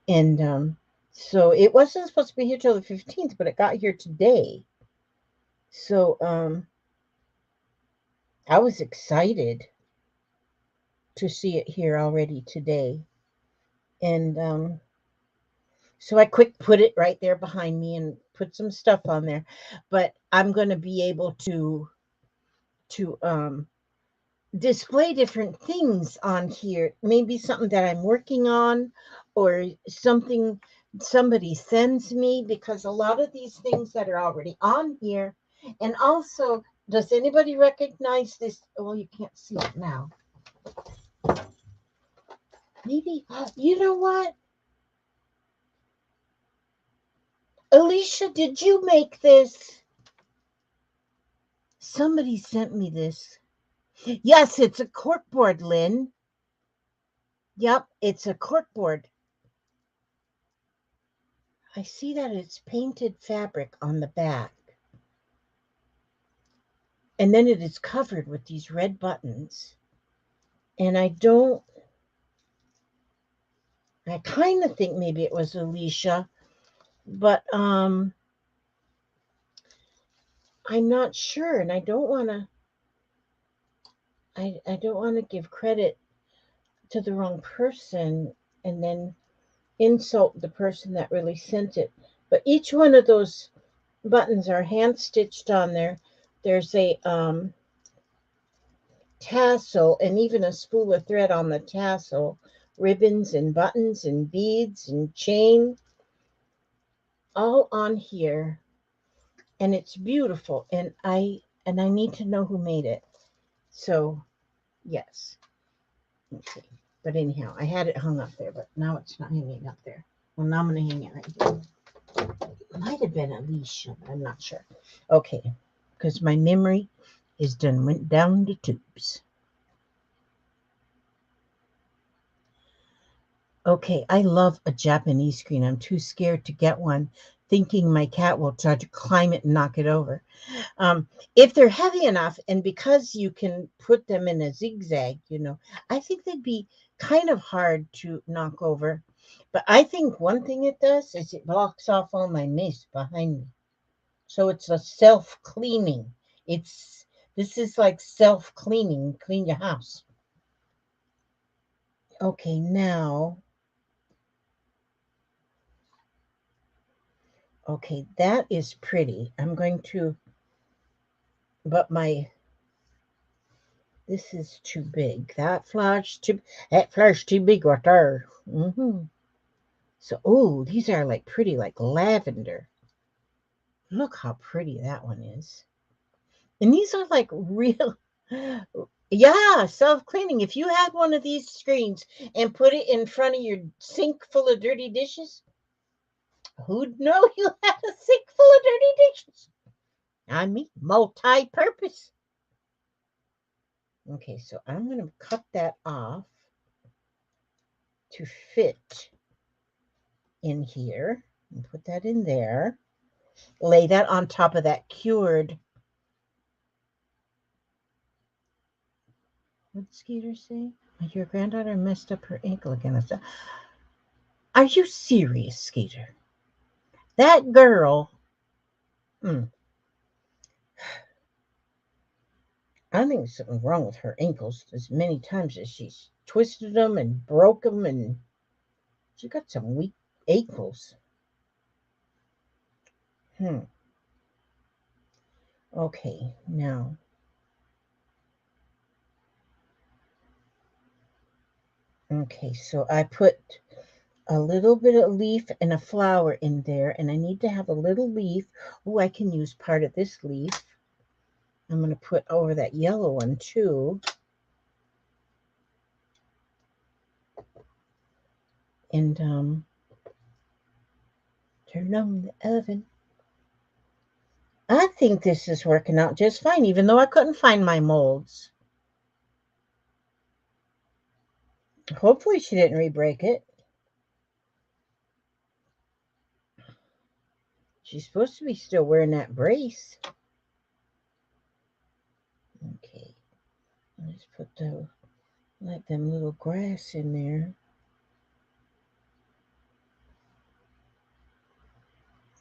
And so it wasn't supposed to be here till the 15th, but it got here today. So I was excited to see it here already today. And so I quick put it right there behind me and put some stuff on there. But I'm going to be able to display different things on here. Maybe something that I'm working on or something somebody sends me, because a lot of these things that are already on here. And also, does anybody recognize this? Well, you can't see it now. Maybe, you know what? Alicia, did you make this? Somebody sent me this. Yes, it's a corkboard, Lynn. Yep, it's a corkboard. I see that it's painted fabric on the back. And then it is covered with these red buttons. And I kind of think maybe it was Alicia, but I'm not sure, and I don't want to give credit to the wrong person and then insult the person that really sent it. But each one of those buttons are hand stitched on there. There's a tassel and even a spool of thread on the tassel, ribbons and buttons and beads and chain, all on here. And it's beautiful. And I need to know who made it. So yes. Let's see. But anyhow, I had it hung up there, but now it's not hanging up there. Well, now I'm going to hang it right here. It might have been Alicia, but I'm not sure. Okay, because my memory is done went down the tubes. Okay, I love a Japanese screen. I'm too scared to get one, thinking my cat will try to climb it and knock it over. If they're heavy enough, and because you can put them in a zigzag, I think they'd be kind of hard to knock over. But I think one thing it does is it blocks off all my mess behind me. So it's a self-cleaning. This is like self-cleaning, clean your house. Okay, now. Okay, that is pretty. I'm going to, but this is too big. That flower's too big right there. So, oh, these are like pretty, like lavender. Look how pretty that one is. And these are like real, yeah, self-cleaning. If you had one of these screens and put it in front of your sink full of dirty dishes, who'd know you had a sink full of dirty dishes? I mean, multi-purpose. Okay, so I'm going to cut that off to fit in here and put that in there. Lay that on top of that cured. What did Skeeter say? Your granddaughter messed up her ankle again. Are you serious, Skeeter? That girl. I think there's something wrong with her ankles as many times as she's twisted them and broke them, and she got some weak ankles. Okay, now. Okay, so I put a little bit of leaf and a flower in there, and I need to have a little leaf. Oh, I can use part of this leaf. I'm going to put over that yellow one too. And turn on the oven. I think this is working out just fine, even though I couldn't find my molds. Hopefully she didn't re-break it. She's supposed to be still wearing that brace. Okay. Let's put like them little grass in there.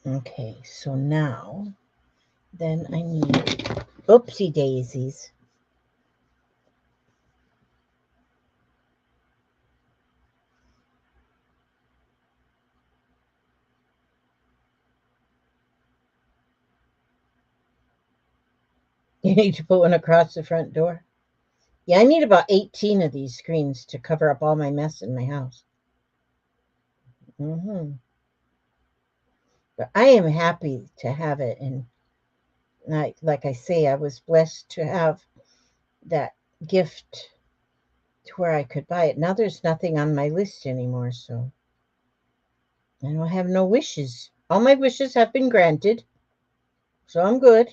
Okay, so now then I need oopsie daisies. You need to put one across the front door. Yeah, I need about 18 of these screens to cover up all my mess in my house. But I am happy to have it, and like I say, I was blessed to have that gift to where I could buy it. Now there's nothing on my list anymore, so I don't have no wishes. All my wishes have been granted, so I'm good.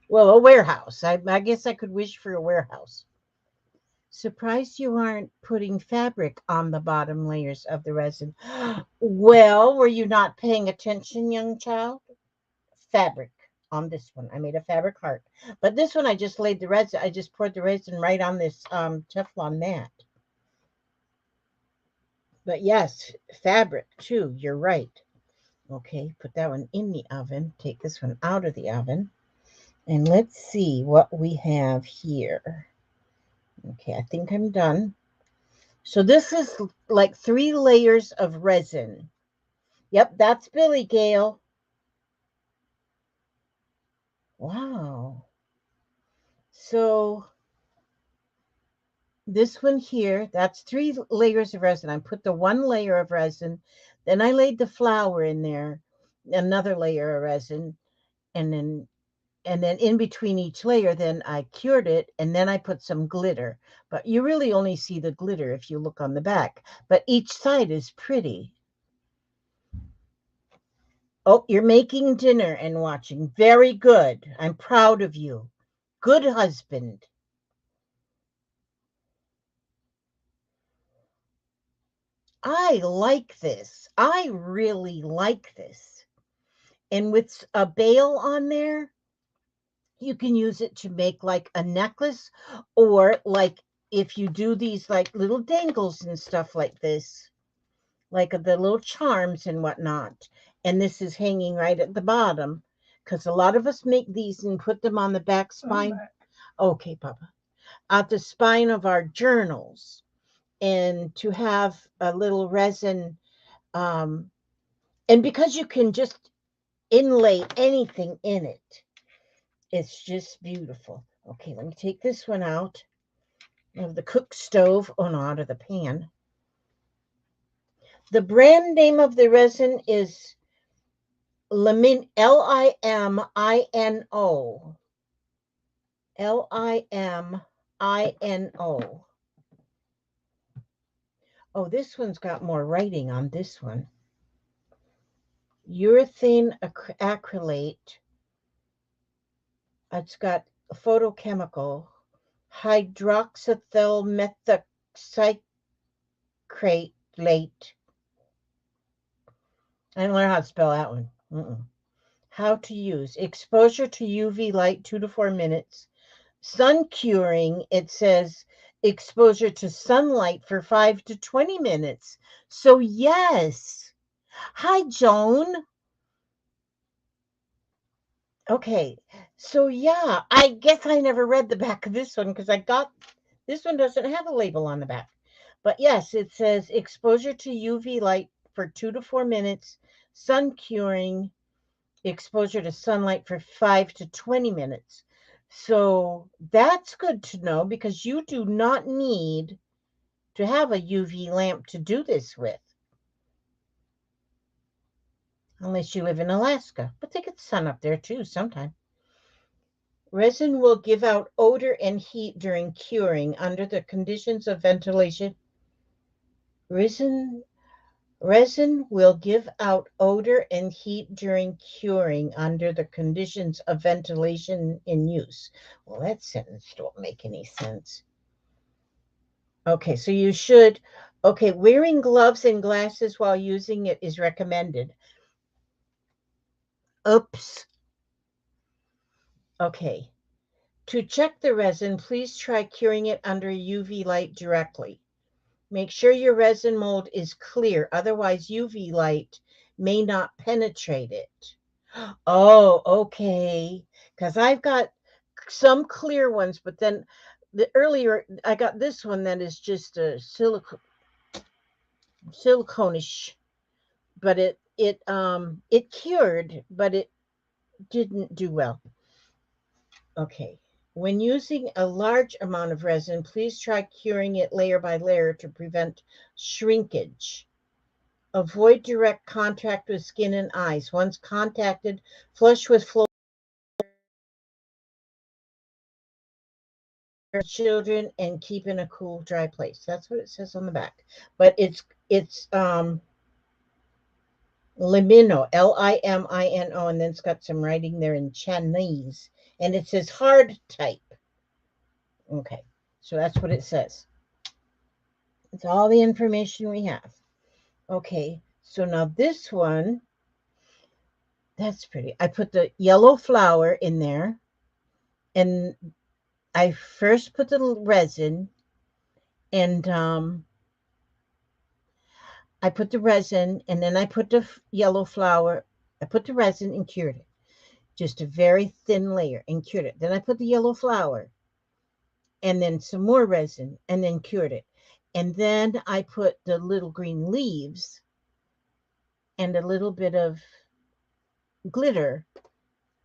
Well, a warehouse. I guess I could wish for a warehouse. Surprised you aren't putting fabric on the bottom layers of the resin. Well, were you not paying attention, young child? Fabric on this one. I made a fabric heart. But this one I just laid the resin. I just poured the resin right on this Teflon mat. But yes, fabric too. You're right. Okay, put that one in the oven. Take this one out of the oven. And let's see what we have here. Okay, I think I'm done. So this is like 3 layers of resin. Yep, that's Billy Gale. Wow. So this one here, that's 3 layers of resin. I put the 1 layer of resin, then I laid the flour in there, another layer of resin, and then in between each layer, then I cured it, and then I put some glitter. But you really only see the glitter if you look on the back. But each side is pretty. Oh, you're making dinner and watching. Very good. I'm proud of you. Good husband. I like this. I really like this. And with a bail on there, you can use it to make like a necklace, or like if you do these like little dangles and stuff like this, like the little charms and whatnot. And this is hanging right at the bottom because a lot of us make these and put them on the back spine. Okay, Papa. At the spine of our journals, and to have a little resin. And because you can just inlay anything in it, it's just beautiful. Okay, let me take this one out of the cook stove. Oh, no, out of the pan. The brand name of the resin is Limino. Limino. Limino. Oh, this one's got more writing on this one. Urethane acrylate. It's got photochemical hydroxyethyl methoxycrate. I didn't learn how to spell that one. How to use. Exposure to UV light 2 to 4 minutes. Sun curing, it says exposure to sunlight for 5 to 20 minutes. So yes. Hi, Joan. Okay. So yeah, I guess I never read the back of this one because this one doesn't have a label on the back. But yes, it says exposure to UV light for 2 to 4 minutes, sun curing, exposure to sunlight for 5 to 20 minutes. So that's good to know because you do not need to have a UV lamp to do this with. Unless you live in Alaska. But they get sun up there too sometime. Resin will give out odor and heat during curing under the conditions of ventilation. Resin Resin will give out odor and heat during curing under the conditions of ventilation in use. Well, that sentence don't make any sense. Okay, so you should, okay, wearing gloves and glasses while using it is recommended. Oops. Okay. To check the resin, please try curing it under UV light directly. Make sure your resin mold is clear, otherwise UV light may not penetrate it. Oh, okay. Because I've got some clear ones, but then earlier I got this one that is just a silicone-ish, but it cured, but it didn't do well. Okay. When using a large amount of resin, please try curing it layer by layer to prevent shrinkage. Avoid direct contact with skin and eyes. Once contacted, flush with flow children and keep in a cool, dry place. That's what it says on the back. But it's Limino, Limino, and then it's got some writing there in Chinese, and it says hard type. Okay, so that's what it says. It's all the information we have. Okay, so now this one, that's pretty. I put the yellow flower in there, and I first put the resin, and I put the resin, and then I put the yellow flower. I put the resin and cured it. Just a very thin layer and cured it. Then I put the yellow flower, and then some more resin, and then cured it. And then I put the little green leaves and a little bit of glitter,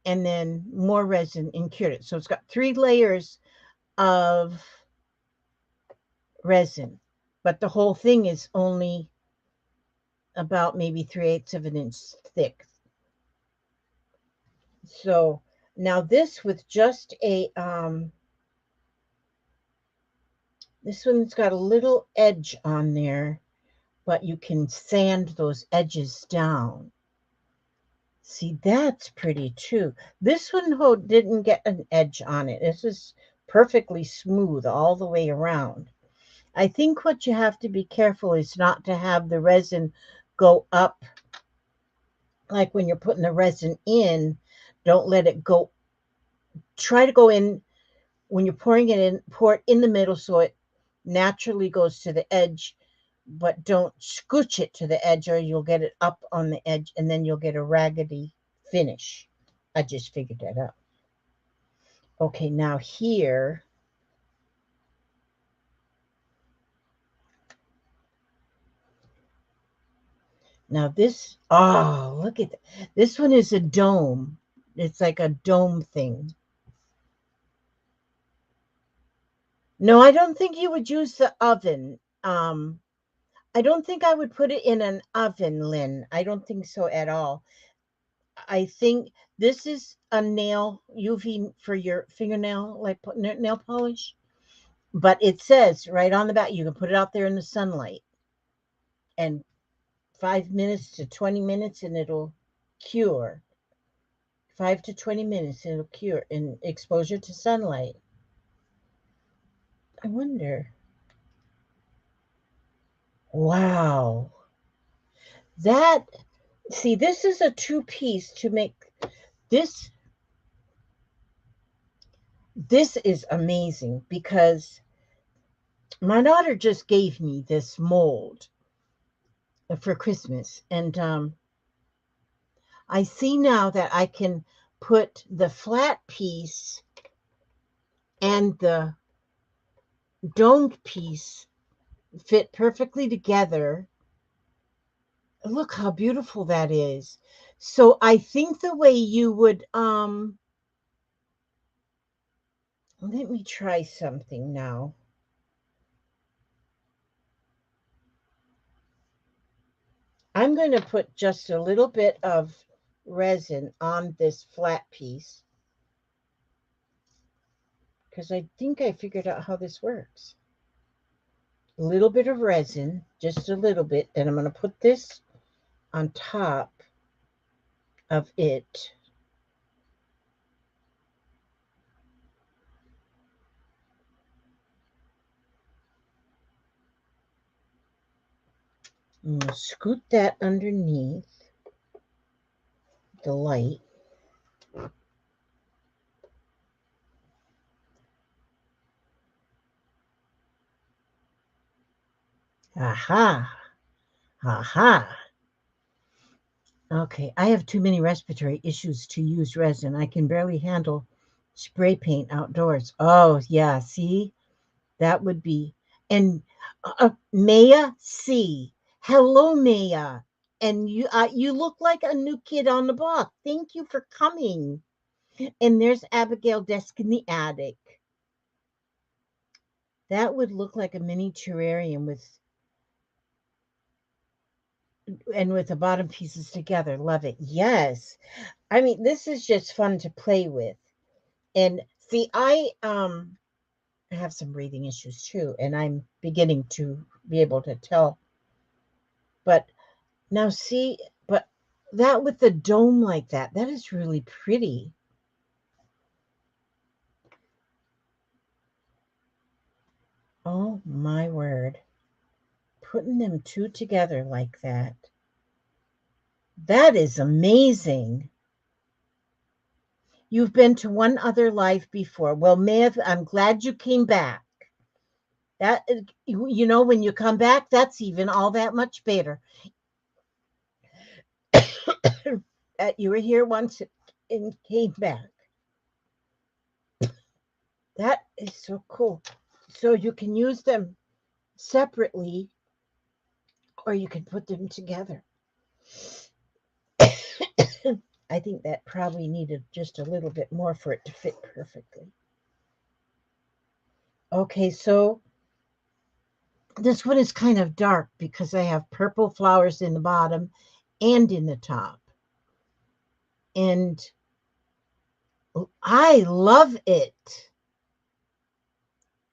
and then more resin and cured it. So it's got 3 layers of resin, but the whole thing is only about maybe 3/8 of an inch thick. So now this with just a this one's got a little edge on there, but you can sand those edges down. See, that's pretty too. This one didn't get an edge on it. This is perfectly smooth all the way around. I think what you have to be careful is not to have the resin go up. Like when you're putting the resin in, don't let it go. Try to go in when you're pouring it in, pour it in the middle so it naturally goes to the edge, but don't scooch it to the edge or you'll get it up on the edge and then you'll get a raggedy finish. I just figured that out. Okay, now here, now this, oh, look at that. This one is a dome. It's like a dome thing. No, I don't think you would use the oven. I don't think I would put it in an oven, Lynn. I don't think so at all. I think this is a nail UV for your fingernail, like nail polish. But it says right on the back, you can put it out there in the sunlight and 5 minutes to 20 minutes and it'll cure. 5 to 20 minutes and it'll cure in exposure to sunlight. I wonder. Wow. That, see, this is a 2-piece to make this. This is amazing because my daughter just gave me this mold for Christmas. And I see now that I can put the flat piece and the domed piece fit perfectly together. Look how beautiful that is. So I think the way you would, let me try something now. I'm going to put just a little bit of resin on this flat piece because I think I figured out how this works. a little bit of resin, just a little bit, and I'm going to put this on top of it. I'm going to scoot that underneath the light. Aha. Aha. Okay, I have too many respiratory issues to use resin. I can barely handle spray paint outdoors. Oh, yeah, see? That would be. And Maya C. Hello, Maya. And you look like a new kid on the block. Thank you for coming. And there's Abigail desk in the attic. That would look like a mini terrarium with the bottom pieces together. Love it. Yes. I mean, this is just fun to play with. And see, I have some breathing issues too, and I'm beginning to be able to tell. But now see, but that with the dome like that, that is really pretty. Oh my word. Putting them two together like that. That is amazing. You've been to one other live before. Well, Maeve, I'm glad you came back. That, you know, when you come back, that's even all that much better. You were here once and came back. That is so cool. So you can use them separately or you can put them together. I think that probably needed just a little bit more for it to fit perfectly. Okay, so this one is kind of dark because I have purple flowers in the bottom and in the top. And I love it.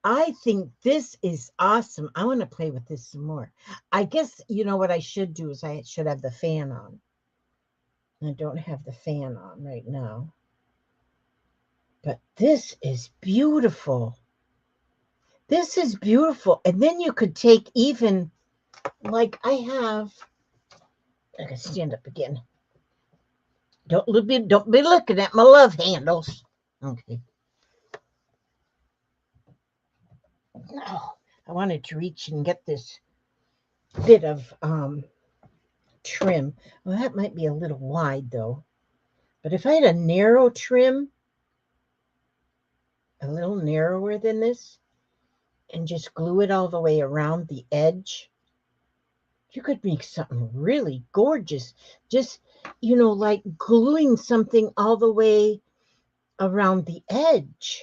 I think this is awesome. I want to play with this some more. I guess, you know, what I should do is I should have the fan on. I don't have the fan on right now. But this is beautiful. This is beautiful. And then you could take even, like I gotta stand up again. Don't be looking at my love handles. Okay. No, I wanted to reach and get this bit of trim. Well, that might be a little wide though. But if I had a narrow trim, a little narrower than this, and just glue it all the way around the edge, you could make something really gorgeous. Just, you know, like gluing something all the way around the edge.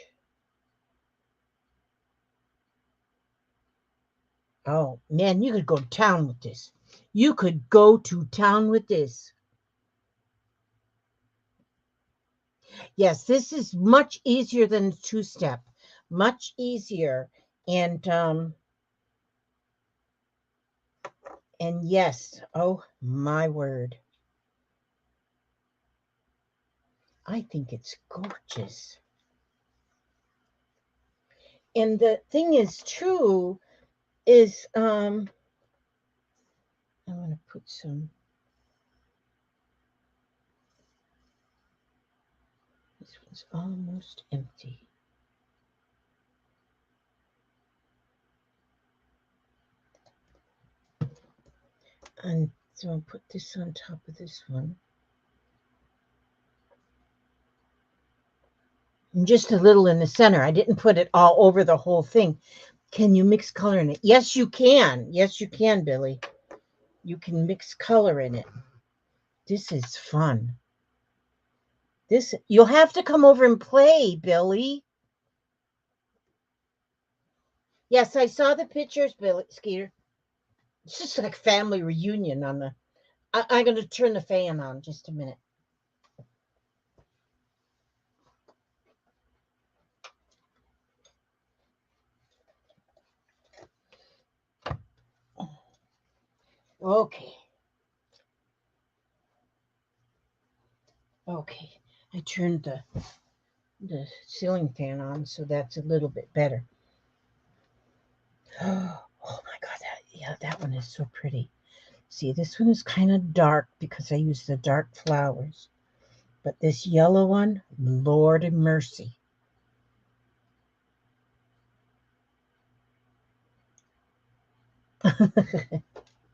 Oh, man, you could go to town with this. You could go to town with this. Yes, this is much easier than two-step. Much easier. And yes, oh my word. I think it's gorgeous. And the thing is too is I want to put some, this one's almost empty. And so I'll put this on top of this one. And just a little in the center. I didn't put it all over the whole thing. Can you mix color in it? Yes, you can. Yes, you can, Billy. You can mix color in it. This is fun. You'll have to come over and play, Billy. Yes, I saw the pictures, Billy Skeeter. It's just like family reunion on the. I'm going to turn the fan on just a minute. Okay. Okay. I turned the ceiling fan on, so that's a little bit better. Oh my God, that one is so pretty. See, this one is kind of dark because I use the dark flowers. But this yellow one, Lord of mercy.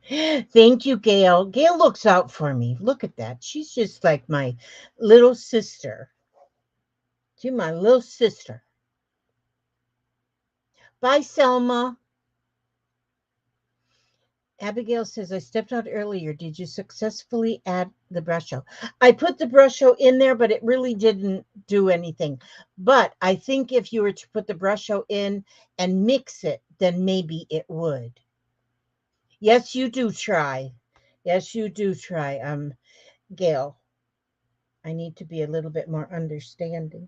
Thank you, Gail. Gail looks out for me. Look at that. She's just like my little sister. She's my little sister. Bye, Selma. Abigail says, I stepped out earlier. Did you successfully add the brusho? I put the brusho in there, but it really didn't do anything. But I think if you were to put the brusho in and mix it, then maybe it would. Yes, you do try. Yes, you do try. Gail, I need to be a little bit more understanding.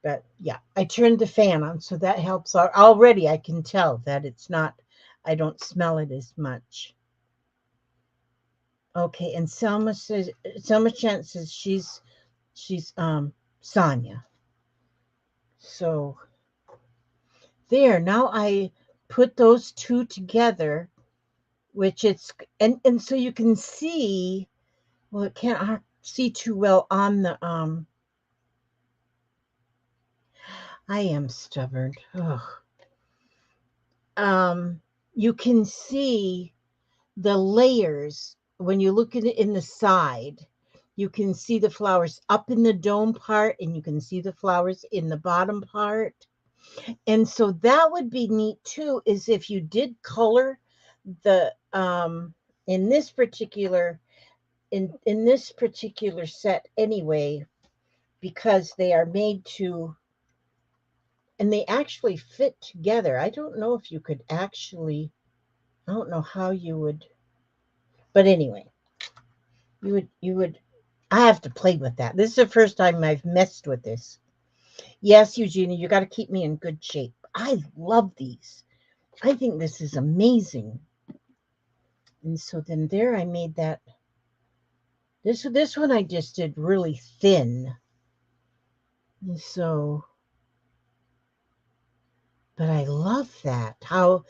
But yeah, I turned the fan on, so that helps. Already I can tell that it's not, I don't smell it as much. Okay, and Selma says, Selma Chant says she's Sonia. So there, now I put those two together, which it's and so you can see, well, it can't see too well on the I am stubborn. Ugh. You can see the layers when you look at it in the side. You can see the flowers up in the dome part, and you can see the flowers in the bottom part. And so that would be neat too, is if you did color the in this particular in this particular set anyway, because they are made to, and they actually fit together. I don't know if you could actually, I don't know how you would, but anyway, you would I have to play with that. This is the first time I've messed with this. Yes, Eugenia, you got to keep me in good shape. I love these. I think this is amazing. And so then there I made that. This one I just did really thin. And so, but I love that. How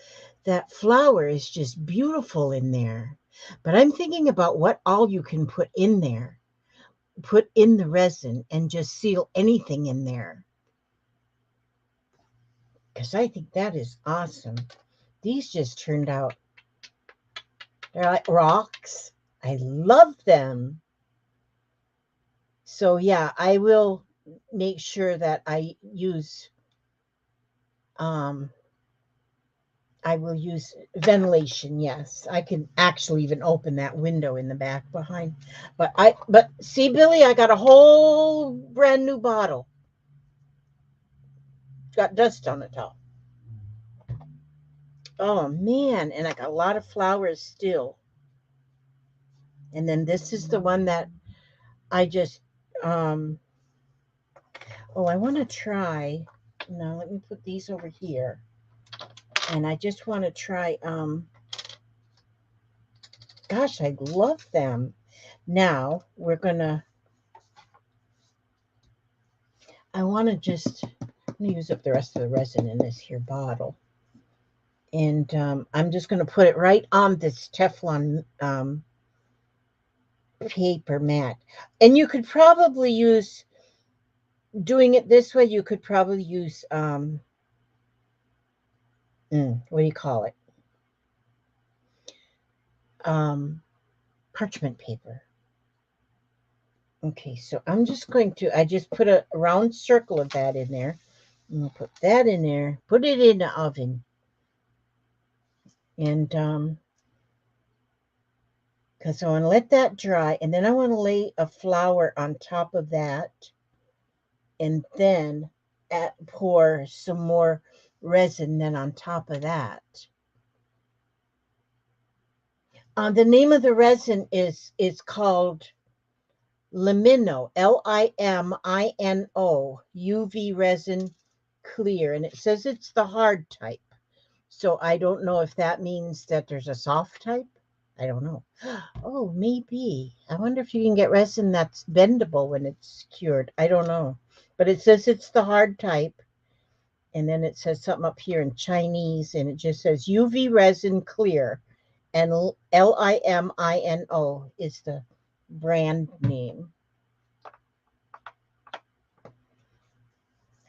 that flower is just beautiful in there. But I'm thinking about what all you can put in there. Put in the resin and just seal anything in there. Because I think that is awesome. These just turned out, they're like rocks. I love them. So yeah, I will make sure that um I will use ventilation. Yes, I can actually even open that window in the back behind. But see, Billy, I got a whole brand new bottle. It's got dust on the top. Oh man, and I got a lot of flowers still. And then this is the one that I just oh, I want to try. Now let me put these over here. And I just want to try gosh, I love them. Now we're gonna, I want to just, I'm gonna use up the rest of the resin in this here bottle. And I'm just going to put it right on this Teflon paper mat. And you could probably use, doing it this way, you could probably use, what do you call it? Parchment paper. Okay, so I'm just going to, I just put a round circle of that in there. I'm going to put that in there, put it in the oven. And because I want to let that dry, and then I want to lay a flower on top of that, and then pour some more resin then on top of that. The name of the resin is called Limino, Limino, UV resin clear, and it says it's the hard type. So I don't know if that means that there's a soft type. I don't know. Oh, maybe. I wonder if you can get resin that's bendable when it's cured. I don't know. But it says it's the hard type. And then it says something up here in Chinese, and it just says UV resin clear. And LIMINO is the brand name.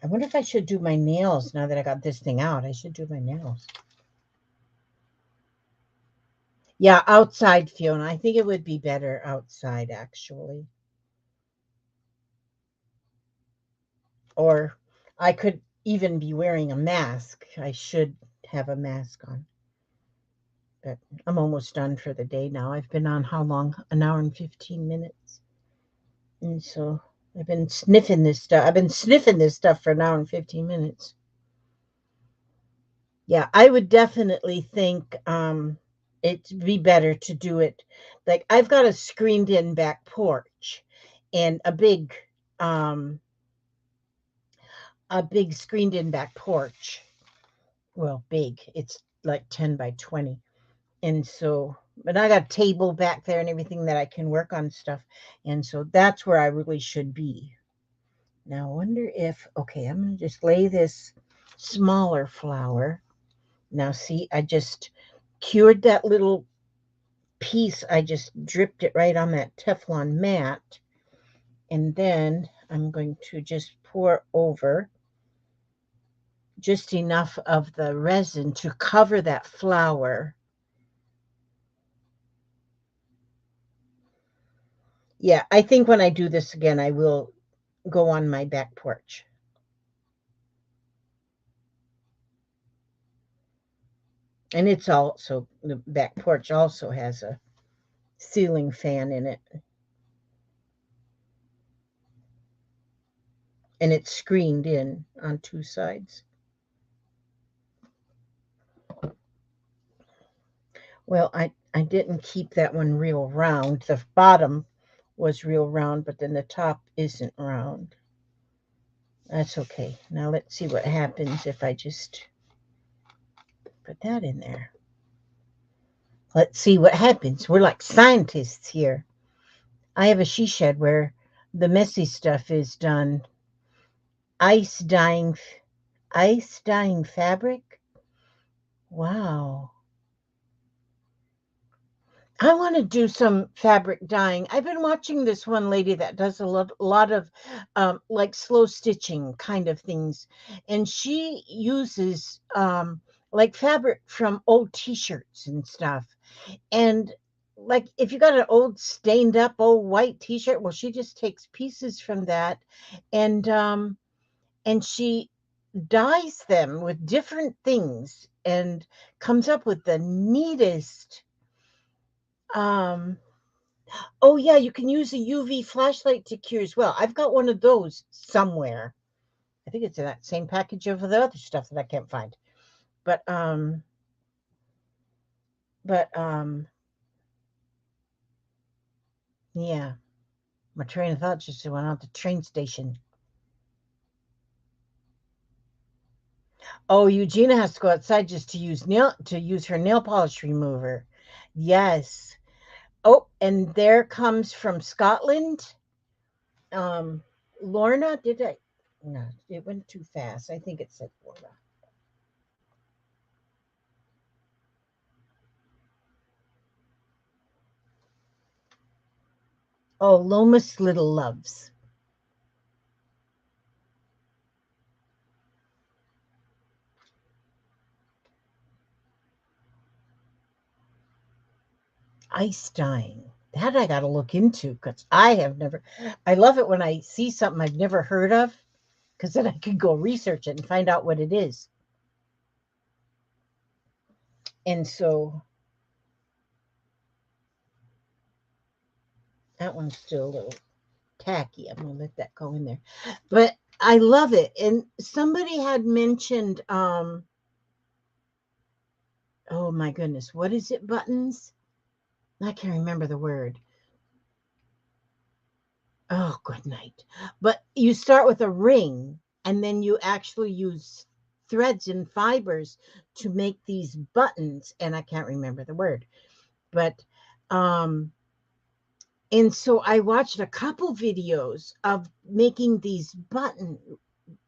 I wonder if I should do my nails now that I got this thing out. I should do my nails. Yeah, outside, Fiona. I think it would be better outside, actually. Or I could even be wearing a mask. I should have a mask on. But I'm almost done for the day now. I've been on how long? An hour and 15 minutes. And so I've been sniffing this stuff. I've been sniffing this stuff for an hour and 15 minutes. Yeah, I would definitely think it'd be better to do it. Like I've got a screened in back porch and a big screened in back porch. Well, big. It's like 10 by 20. And so, but I got a table back there and everything that I can work on stuff. And so that's where I really should be. Now, I wonder if, okay, I'm going to just lay this smaller flower. Now, see, I just cured that little piece. I just dripped it right on that Teflon mat. And then I'm going to just pour over just enough of the resin to cover that flower. Yeah, I think when I do this again, I will go on my back porch. And it's also, the back porch also has a ceiling fan in it. And it's screened in on two sides. Well, I didn't keep that one real round. The bottom was real round, but then the top isn't round. That's okay. Now let's see what happens if I just put that in there. Let's see what happens. We're like scientists here. I have a she shed where the messy stuff is done. Ice dyeing fabric. Wow. I want to do some fabric dyeing. I've been watching this one lady that does a lot of like slow stitching kind of things. And she uses like fabric from old t-shirts and stuff. And like if you got an old stained up old white t-shirt, well, she just takes pieces from that and she dyes them with different things and comes up with the neatest oh yeah, you can use a UV flashlight to cure as well. I've got one of those somewhere. I think it's in that same package of the other stuff that I can't find. But yeah, my train of thought just went out the train station. Oh, Eugenia has to go outside just to use her nail polish remover. Yes. Oh, and there comes from Scotland. Lorna, did I? No, it went too fast. I think it said Lorna. Oh, Lomas Little Loves. Ice dyeing. That I got to look into because I have never. I love it when I see something I've never heard of because then I can go research it and find out what it is. And so that one's still a little tacky. I'm going to let that go in there. But I love it. And somebody had mentioned, oh my goodness, what is it, buttons? I can't remember the word. Oh, good night. But you start with a ring and then you actually use threads and fibers to make these buttons. And I can't remember the word, but Um, and so I watched a couple videos of making these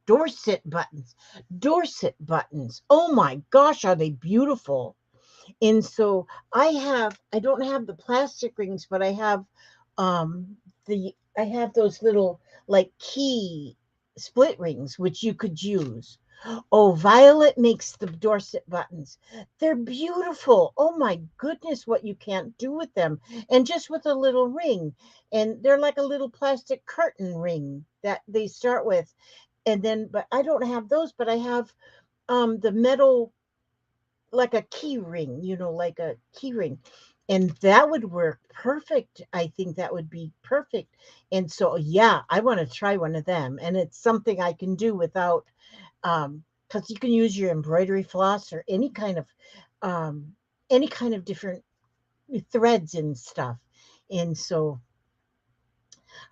Dorset buttons. Dorset buttons. Oh my gosh, are they beautiful? And so I don't have the plastic rings, but I have I have those little like key split rings which you could use. Oh, Violet makes the Dorset buttons. They're beautiful. Oh my goodness, what you can't do with them. And just with a little ring. And they're like a little plastic curtain ring that they start with. And then, but I don't have those, but I have the metal, like a key ring, like a key ring. And that would work perfect. I think that would be perfect. And so, yeah, I want to try one of them. And it's something I can do without, because you can use your embroidery floss or um, any kind of different threads and stuff. And so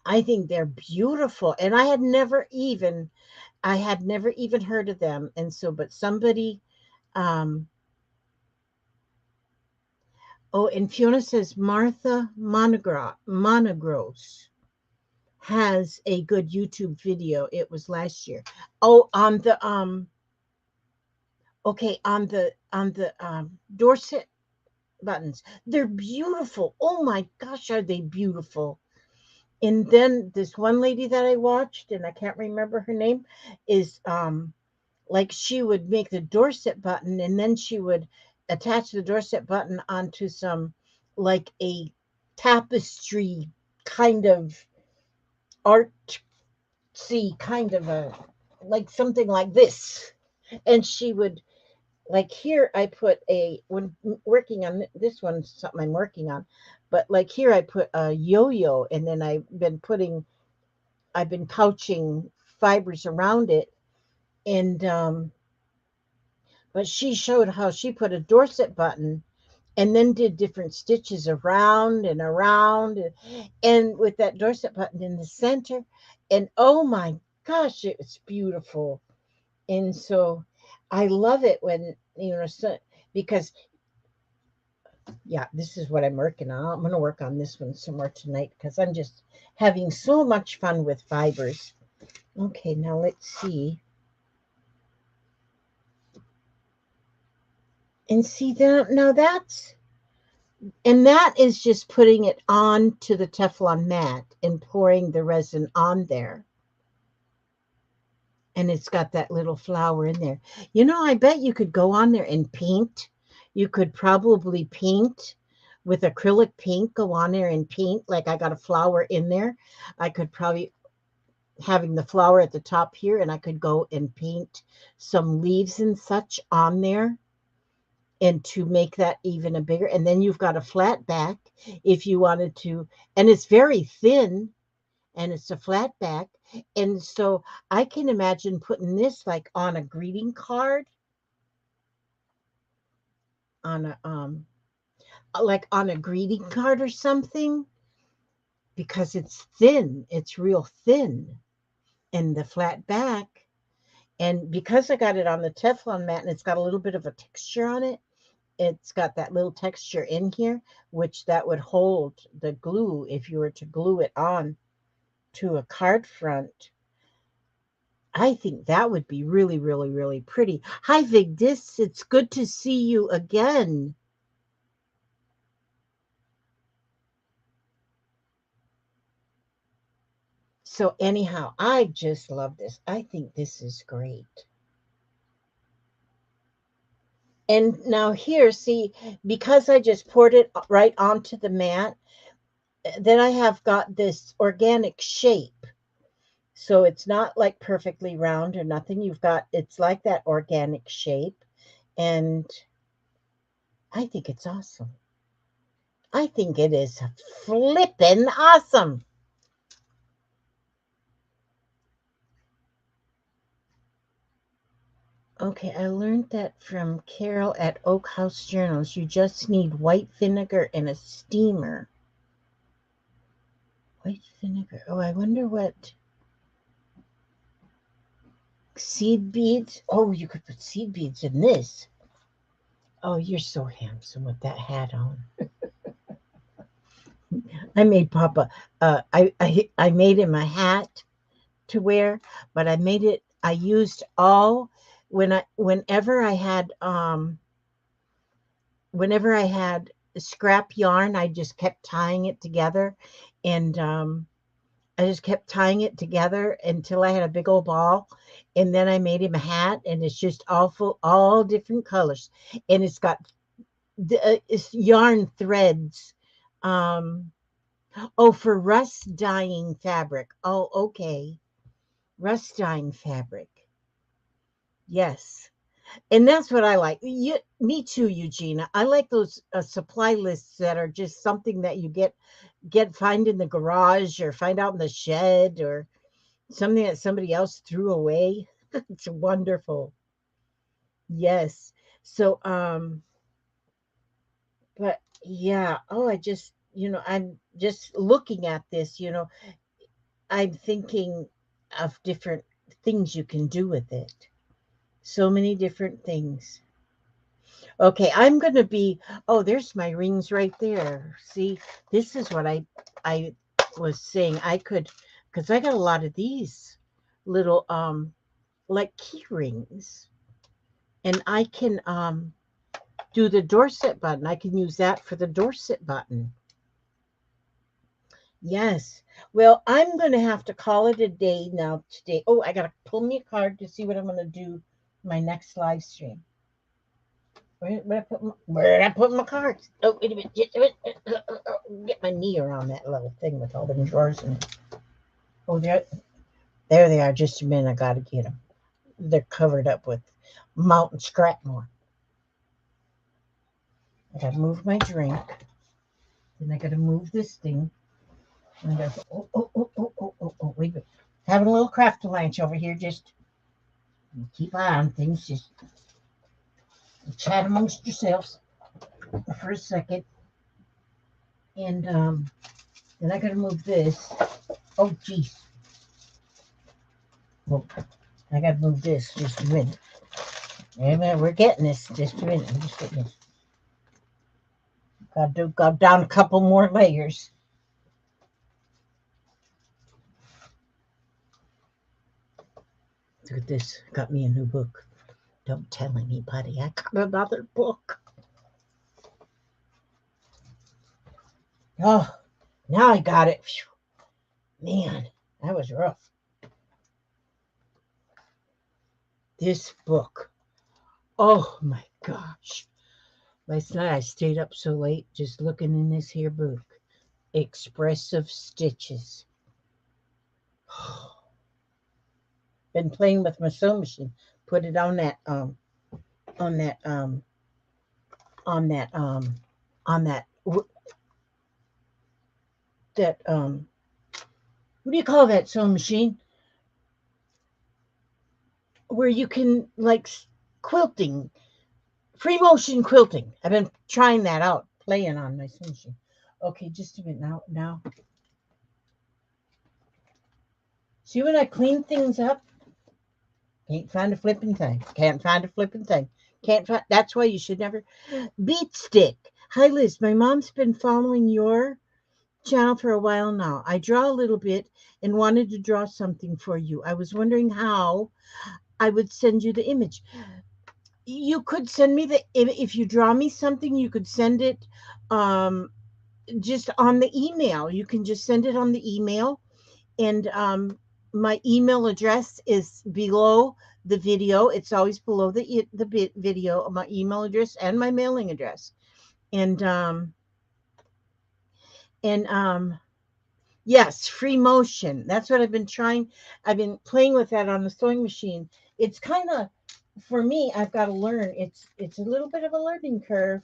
I think they're beautiful. And I had never even heard of them. And so, but somebody, um, oh, and Fiona says Martha Monogros has a good YouTube video. It was last year. Oh, on the okay, on the Dorset buttons. They're beautiful. Oh my gosh, are they beautiful? And then this one lady that I watched, and I can't remember her name, is like she would make the Dorset button and then she would attach the Dorset button onto some like a tapestry kind of artsy kind of a like something like this. And she would like here I put a when working on this one, something I'm working on, but like here I put a yo-yo and then I've been pouching fibers around it. And but she showed how she put a Dorset button and then did different stitches around and around and with that Dorset button in the center. And oh my gosh, it was beautiful. And so I love it when, so, because, yeah, this is what I'm working on. I'm going to work on this one some more tonight because I'm just having so much fun with fibers. Okay, now let's see. And see that now that is just putting it on to the Teflon mat and pouring the resin on there. And it's got that little flower in there. I bet you could go on there and paint. You could probably paint with acrylic paint, go on there and paint. Like I got a flower in there. I could probably having the flower at the top here, and I could go and paint some leaves and such on there and to make that even a bigger. And then you've got a flat back if you wanted to, and it's very thin and it's a flat back. And so I can imagine putting this like on a greeting card, on a like on a greeting card or something, because it's thin, it's real thin, and the flat back. And because I got it on the Teflon mat and it's got a little bit of a texture on it, it's got that little texture in here, which that would hold the glue if you were to glue it on to a card front. I think that would be really, really, really pretty. Hi, Vigdis. It's good to see you again. So anyhow, I just love this. I think this is great. And now here, see, because I just poured it right onto the mat, then I have got this organic shape. So it's not like perfectly round or nothing. It's like that organic shape. And I think it's awesome. I think it is flippin' awesome. Okay, I learned that from Carol at Oak House Journals. You just need white vinegar and a steamer. White vinegar. Oh, I wonder what. Seed beads. Oh, you could put seed beads in this. Oh, you're so handsome with that hat on. I made Papa. I made him a hat to wear, but I made it. I used all whenever I had scrap yarn, I just kept tying it together, and I just kept tying it together until I had a big old ball, and then I made him a hat, and it's just all full, all different colors, and it's got it's yarn threads. Um, oh, for rust dyeing fabric. Oh, okay, rust dyeing fabric. Yes. And that's what I like. Me too, Eugenia. I like those supply lists that are just something that you find in the garage or find out in the shed or something that somebody else threw away. It's wonderful. Yes. So but yeah, oh I'm just looking at this, I'm thinking of different things you can do with it. So many different things. Okay, I'm going to be, oh, there's my rings right there. See, this is what I was saying I could, because I got a lot of these little, like key rings, and I can do the Dorset button. I can use that for the Dorset button. Yes. Well, I'm going to have to call it a day now today. Oh, I got to pull me a card to see what I'm going to do my next live stream. Where did I put my cards? Oh, wait a minute. Get my knee around that little thing with all them drawers in it. Oh, there they are. Just a minute. I got to get them. They're covered up with mountain scrap more. I got to move my drink. Then I got to move this thing. And I got to, wait a minute. Having a little craft lunch over here. Just keep eye on things. Just chat amongst yourselves for a second. And then I got to move this. Oh, geez. Well, I got to move this just a minute. Wait a minute, we're getting this. Just a minute. I'm just getting this. Got to go down a couple more layers. Look at this. Got me a new book. Don't tell anybody. I got another book. Oh, now I got it. Man, that was rough. This book. Oh my gosh. Last night I stayed up so late just looking in this here book. Expressive Stitches. Been playing with my sewing machine. Put it on that on that on that on that that what do you call that sewing machine where you can like quilting, free motion quilting. I've been trying that out, playing on my sewing machine. Okay, just a minute now. See when I clean things up? Can't find a flipping thing. Can't find a flipping thing. Can't find. That's why you should never beat stick. Hi Liz, my mom's been following your channel for a while now. I draw a little bit and wanted to draw something for you. I was wondering how I would send you the image. You could send me if you draw me something, you could send it just on the email. You can just send it on the email, and my email address is below the video. It's always below the video, my email address and my mailing address. And yes, free motion. That's what I've been trying. I've been playing with that on the sewing machine. It's kind of, for me, I've got to learn. It's a little bit of a learning curve,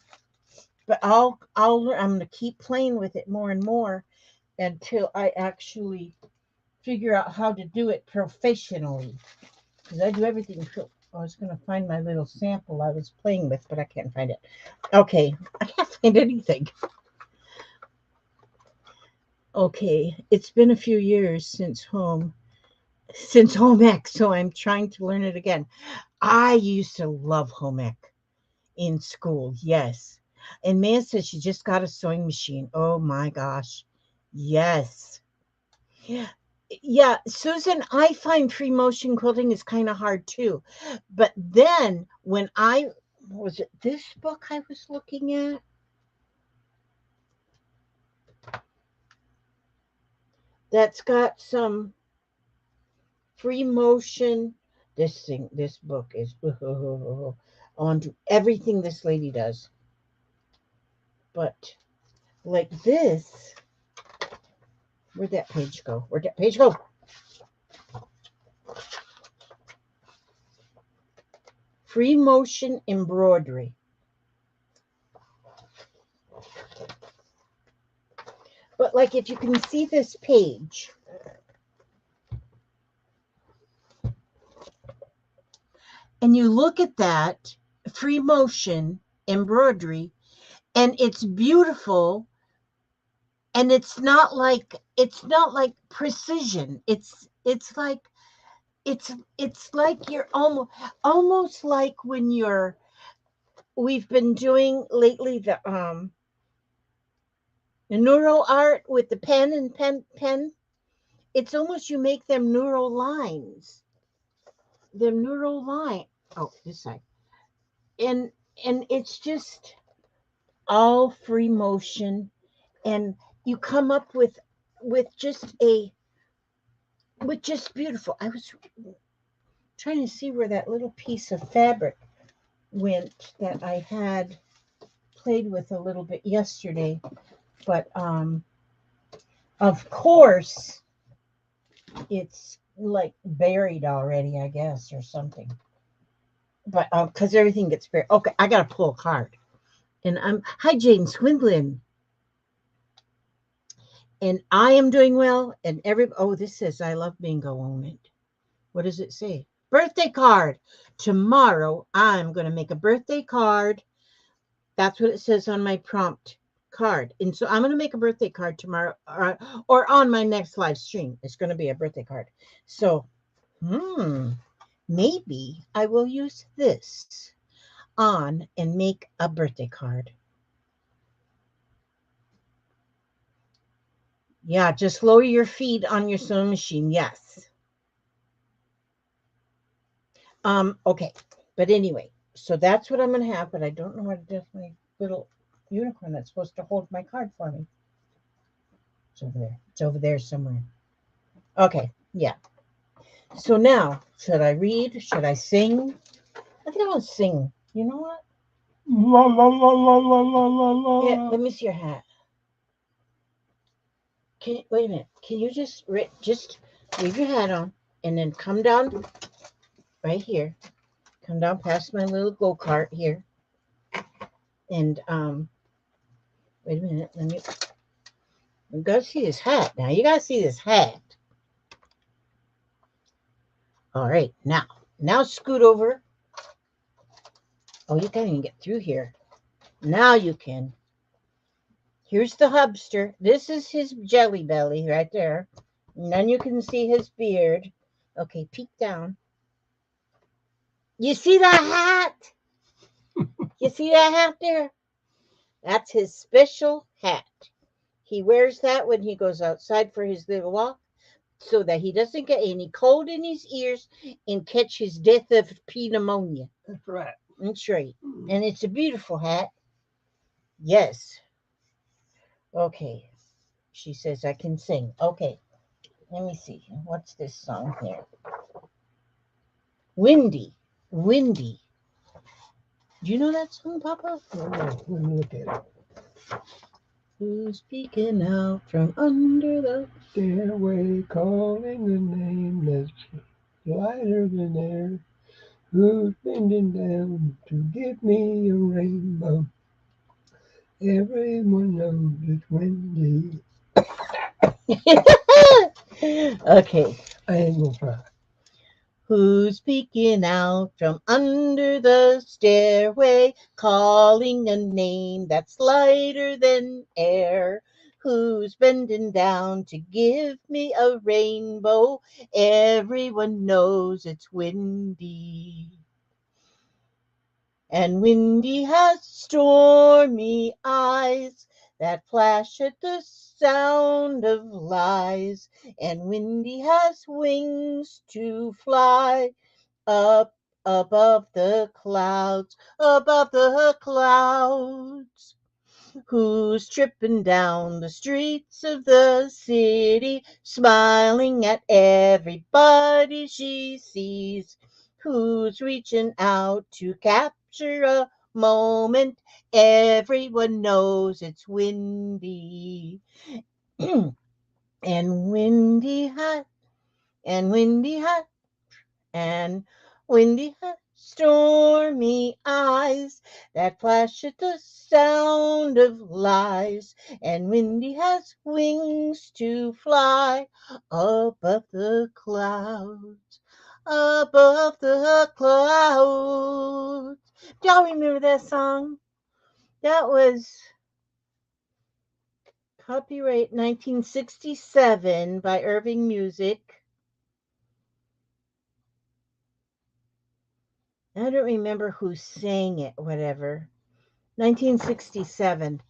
but I'm going to keep playing with it more and more until I actually figure out how to do it professionally. Because I do everything. I was going to find my little sample I was playing with, but I can't find it. Okay, I can't find anything. Okay, it's been a few years since home ec, so I'm trying to learn it again. I used to love home ec in school, yes. And Maya says she just got a sewing machine. Oh my gosh. Yes. Yeah, Susan, I find free motion quilting is kind of hard too. But then when was it this book I was looking at? That's got some free motion. This book is on to everything this lady does. But like this, where'd that page go? Where'd that page go? Free motion embroidery. But like if you can see this page, and you look at that free motion embroidery, and it's beautiful, and it's not like precision. It's like it's like you're almost like when we've been doing lately the neural art with the pen. It's almost you make them neural lines. Oh, this side. And it's just all free motion, and you come up with just beautiful. I was trying to see where that little piece of fabric went that I had played with a little bit yesterday, but of course it's like buried already, I guess, or something. But because everything gets buried. Okay, I gotta pull a card. And hi Jane Swindlin. And I am doing well. And this says I love bingo on it. What does it say? Birthday card. Tomorrow I'm gonna make a birthday card. That's what it says on my prompt card. And so I'm gonna make a birthday card tomorrow, or on my next live stream. It's gonna be a birthday card. So maybe I will use this on and make a birthday card. Yeah, just lower your feet on your sewing machine. Yes. Okay. But anyway, so that's what I'm going to have, but I don't know what it does my little unicorn that's supposed to hold my card for me. It's over there. It's over there somewhere. Okay. Yeah. So now, should I read? Should I sing? I think I want to sing. You know what? La la la la la la la la. Yeah, let me see your hat. Wait a minute? Can you just leave your hat on and then come down right here? Come down past my little go-kart here, and wait a minute. You gotta see this hat now. You gotta see this hat. All right, now scoot over. Oh, you can't even get through here. Now you can. Here's the hubster. This is his jelly belly right there. And then you can see his beard. Okay, peek down. You see that hat? You see that hat there? That's his special hat. He wears that when he goes outside for his little walk so that he doesn't get any cold in his ears and catch his death of pneumonia. That's right. That's right. And it's a beautiful hat. Yes. Okay. She says I can sing. Okay. Let me see. What's this song here? Windy. Windy. Do you know that song, Papa? Let me look at it. Who's peeking out from under the Stairway, calling the name that's lighter than air. Who's bending down to give me a rainbow? Everyone knows it's windy. Okay. I ain't gonna try. Who's peeking out from under the stairway, calling a name that's lighter than air? Who's bending down to give me a rainbow? Everyone knows it's Windy. And Windy has stormy eyes that flash at the sound of lies, and Windy has wings to fly up above the clouds, above the clouds. Who's tripping down the streets of the city, smiling at everybody she sees? Who's reaching out to capture a moment? Everyone knows it's Windy. And Windy hot, and Windy hot, and Windy has stormy eyes that flash at the sound of lies, and Windy has wings to fly above the clouds, above the clouds. Do y'all remember that song? That was copyright 1967 by Irving Music. I don't remember who sang it, whatever. 1967.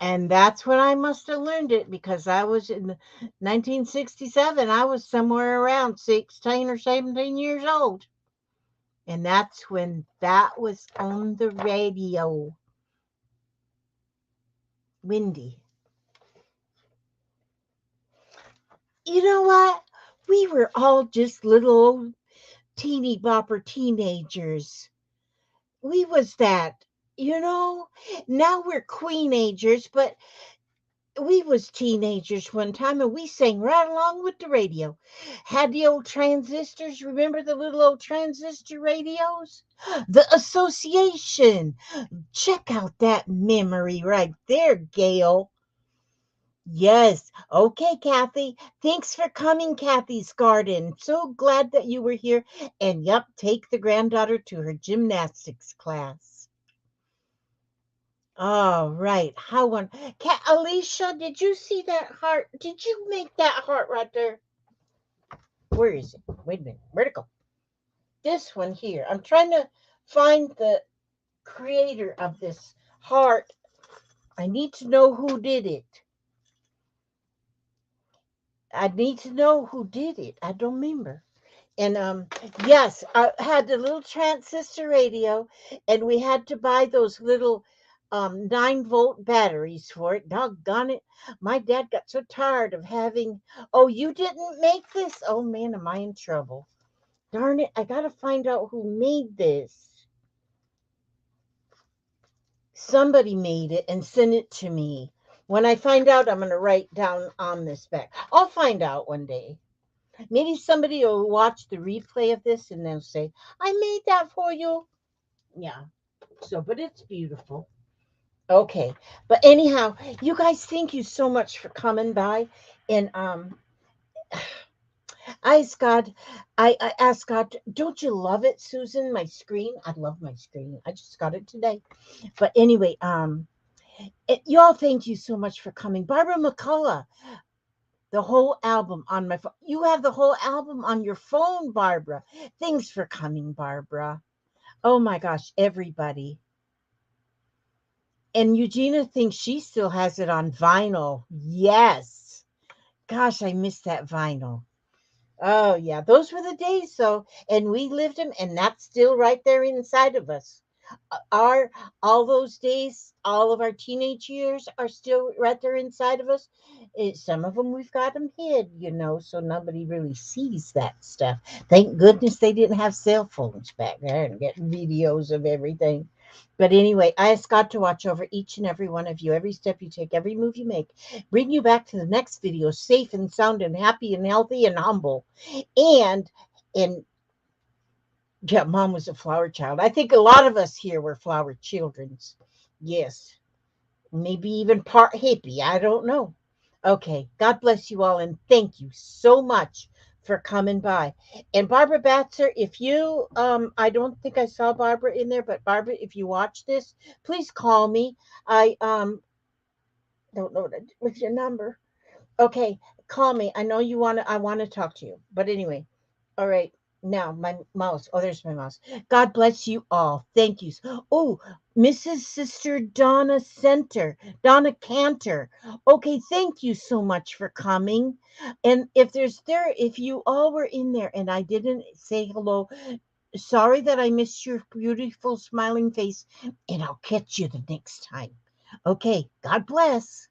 And that's when I must have learned it because I was in 1967. I was somewhere around 16 or 17 years old. And that's when that was on the radio. Windy. You know what? We were all just little teeny bopper teenagers. We was that, you know. Now we're queenagers, but we was teenagers one time and we sang right along with the radio. Had the old transistors. Remember the little old transistor radios? The association. Check out that memory right there, Gail. Yes. Okay, Kathy. Thanks for coming, Kathy's Garden. So glad that you were here. And yep, take the granddaughter to her gymnastics class. All right. How one? Alicia, did you see that heart? Did you make that heart right there? Where is it? Wait a minute. Where'd it go? This one here. I'm trying to find the creator of this heart. I need to know who did it. I need to know who did it. I don't remember. And yes, I had the little transistor radio, and we had to buy those little 9-volt batteries for it. Doggone it. My dad got so tired of having, oh, you didn't make this? Oh man, am I in trouble? Darn it, I gotta find out who made this. Somebody made it and sent it to me. When I find out, I'm gonna write down on this back. I'll find out one day. Maybe somebody will watch the replay of this and they'll say, I made that for you. Yeah. So, but it's beautiful. Okay. But anyhow, you guys, thank you so much for coming by. And I asked God, I asked God, don't you love it, Susan? My screen? I love my screen. I just got it today. But anyway, y'all, thank you so much for coming. Barbara McCullough, the whole album on my phone. You have the whole album on your phone, Barbara. Thanks for coming, Barbara. Oh my gosh, everybody. And Eugenia thinks she still has it on vinyl. Yes. Gosh, I miss that vinyl. Oh, yeah. Those were the days, so, and we lived them, and that's still right there inside of us. Our all those days, all of our teenage years are still right there inside of us. Some of them we've got them hid, so nobody really sees that stuff. Thank goodness they didn't have cell phones back there and get videos of everything. But anyway, I ask God to watch over each and every one of you, every step you take, every move you make, bring you back to the next video safe and sound and happy and healthy and humble. And yeah, mom was a flower child. I think a lot of us here were flower childrens. Yes. Maybe even part hippie. I don't know. Okay. God bless you all. And thank you so much for coming by. And Barbara Batzer, if you, I don't think I saw Barbara in there, but Barbara, if you watch this, please call me. I, don't know what's your number. Okay. Call me. I know you want to, I want to talk to you. But anyway. All right. Now, my mouse. Oh, there's my mouse. God bless you all. Thank you. Oh, Mrs. Sister Donna Center, Donna Cantor. Okay, thank you so much for coming. And if you all were in there and I didn't say hello, sorry that I missed your beautiful smiling face, and I'll catch you the next time. Okay, God bless.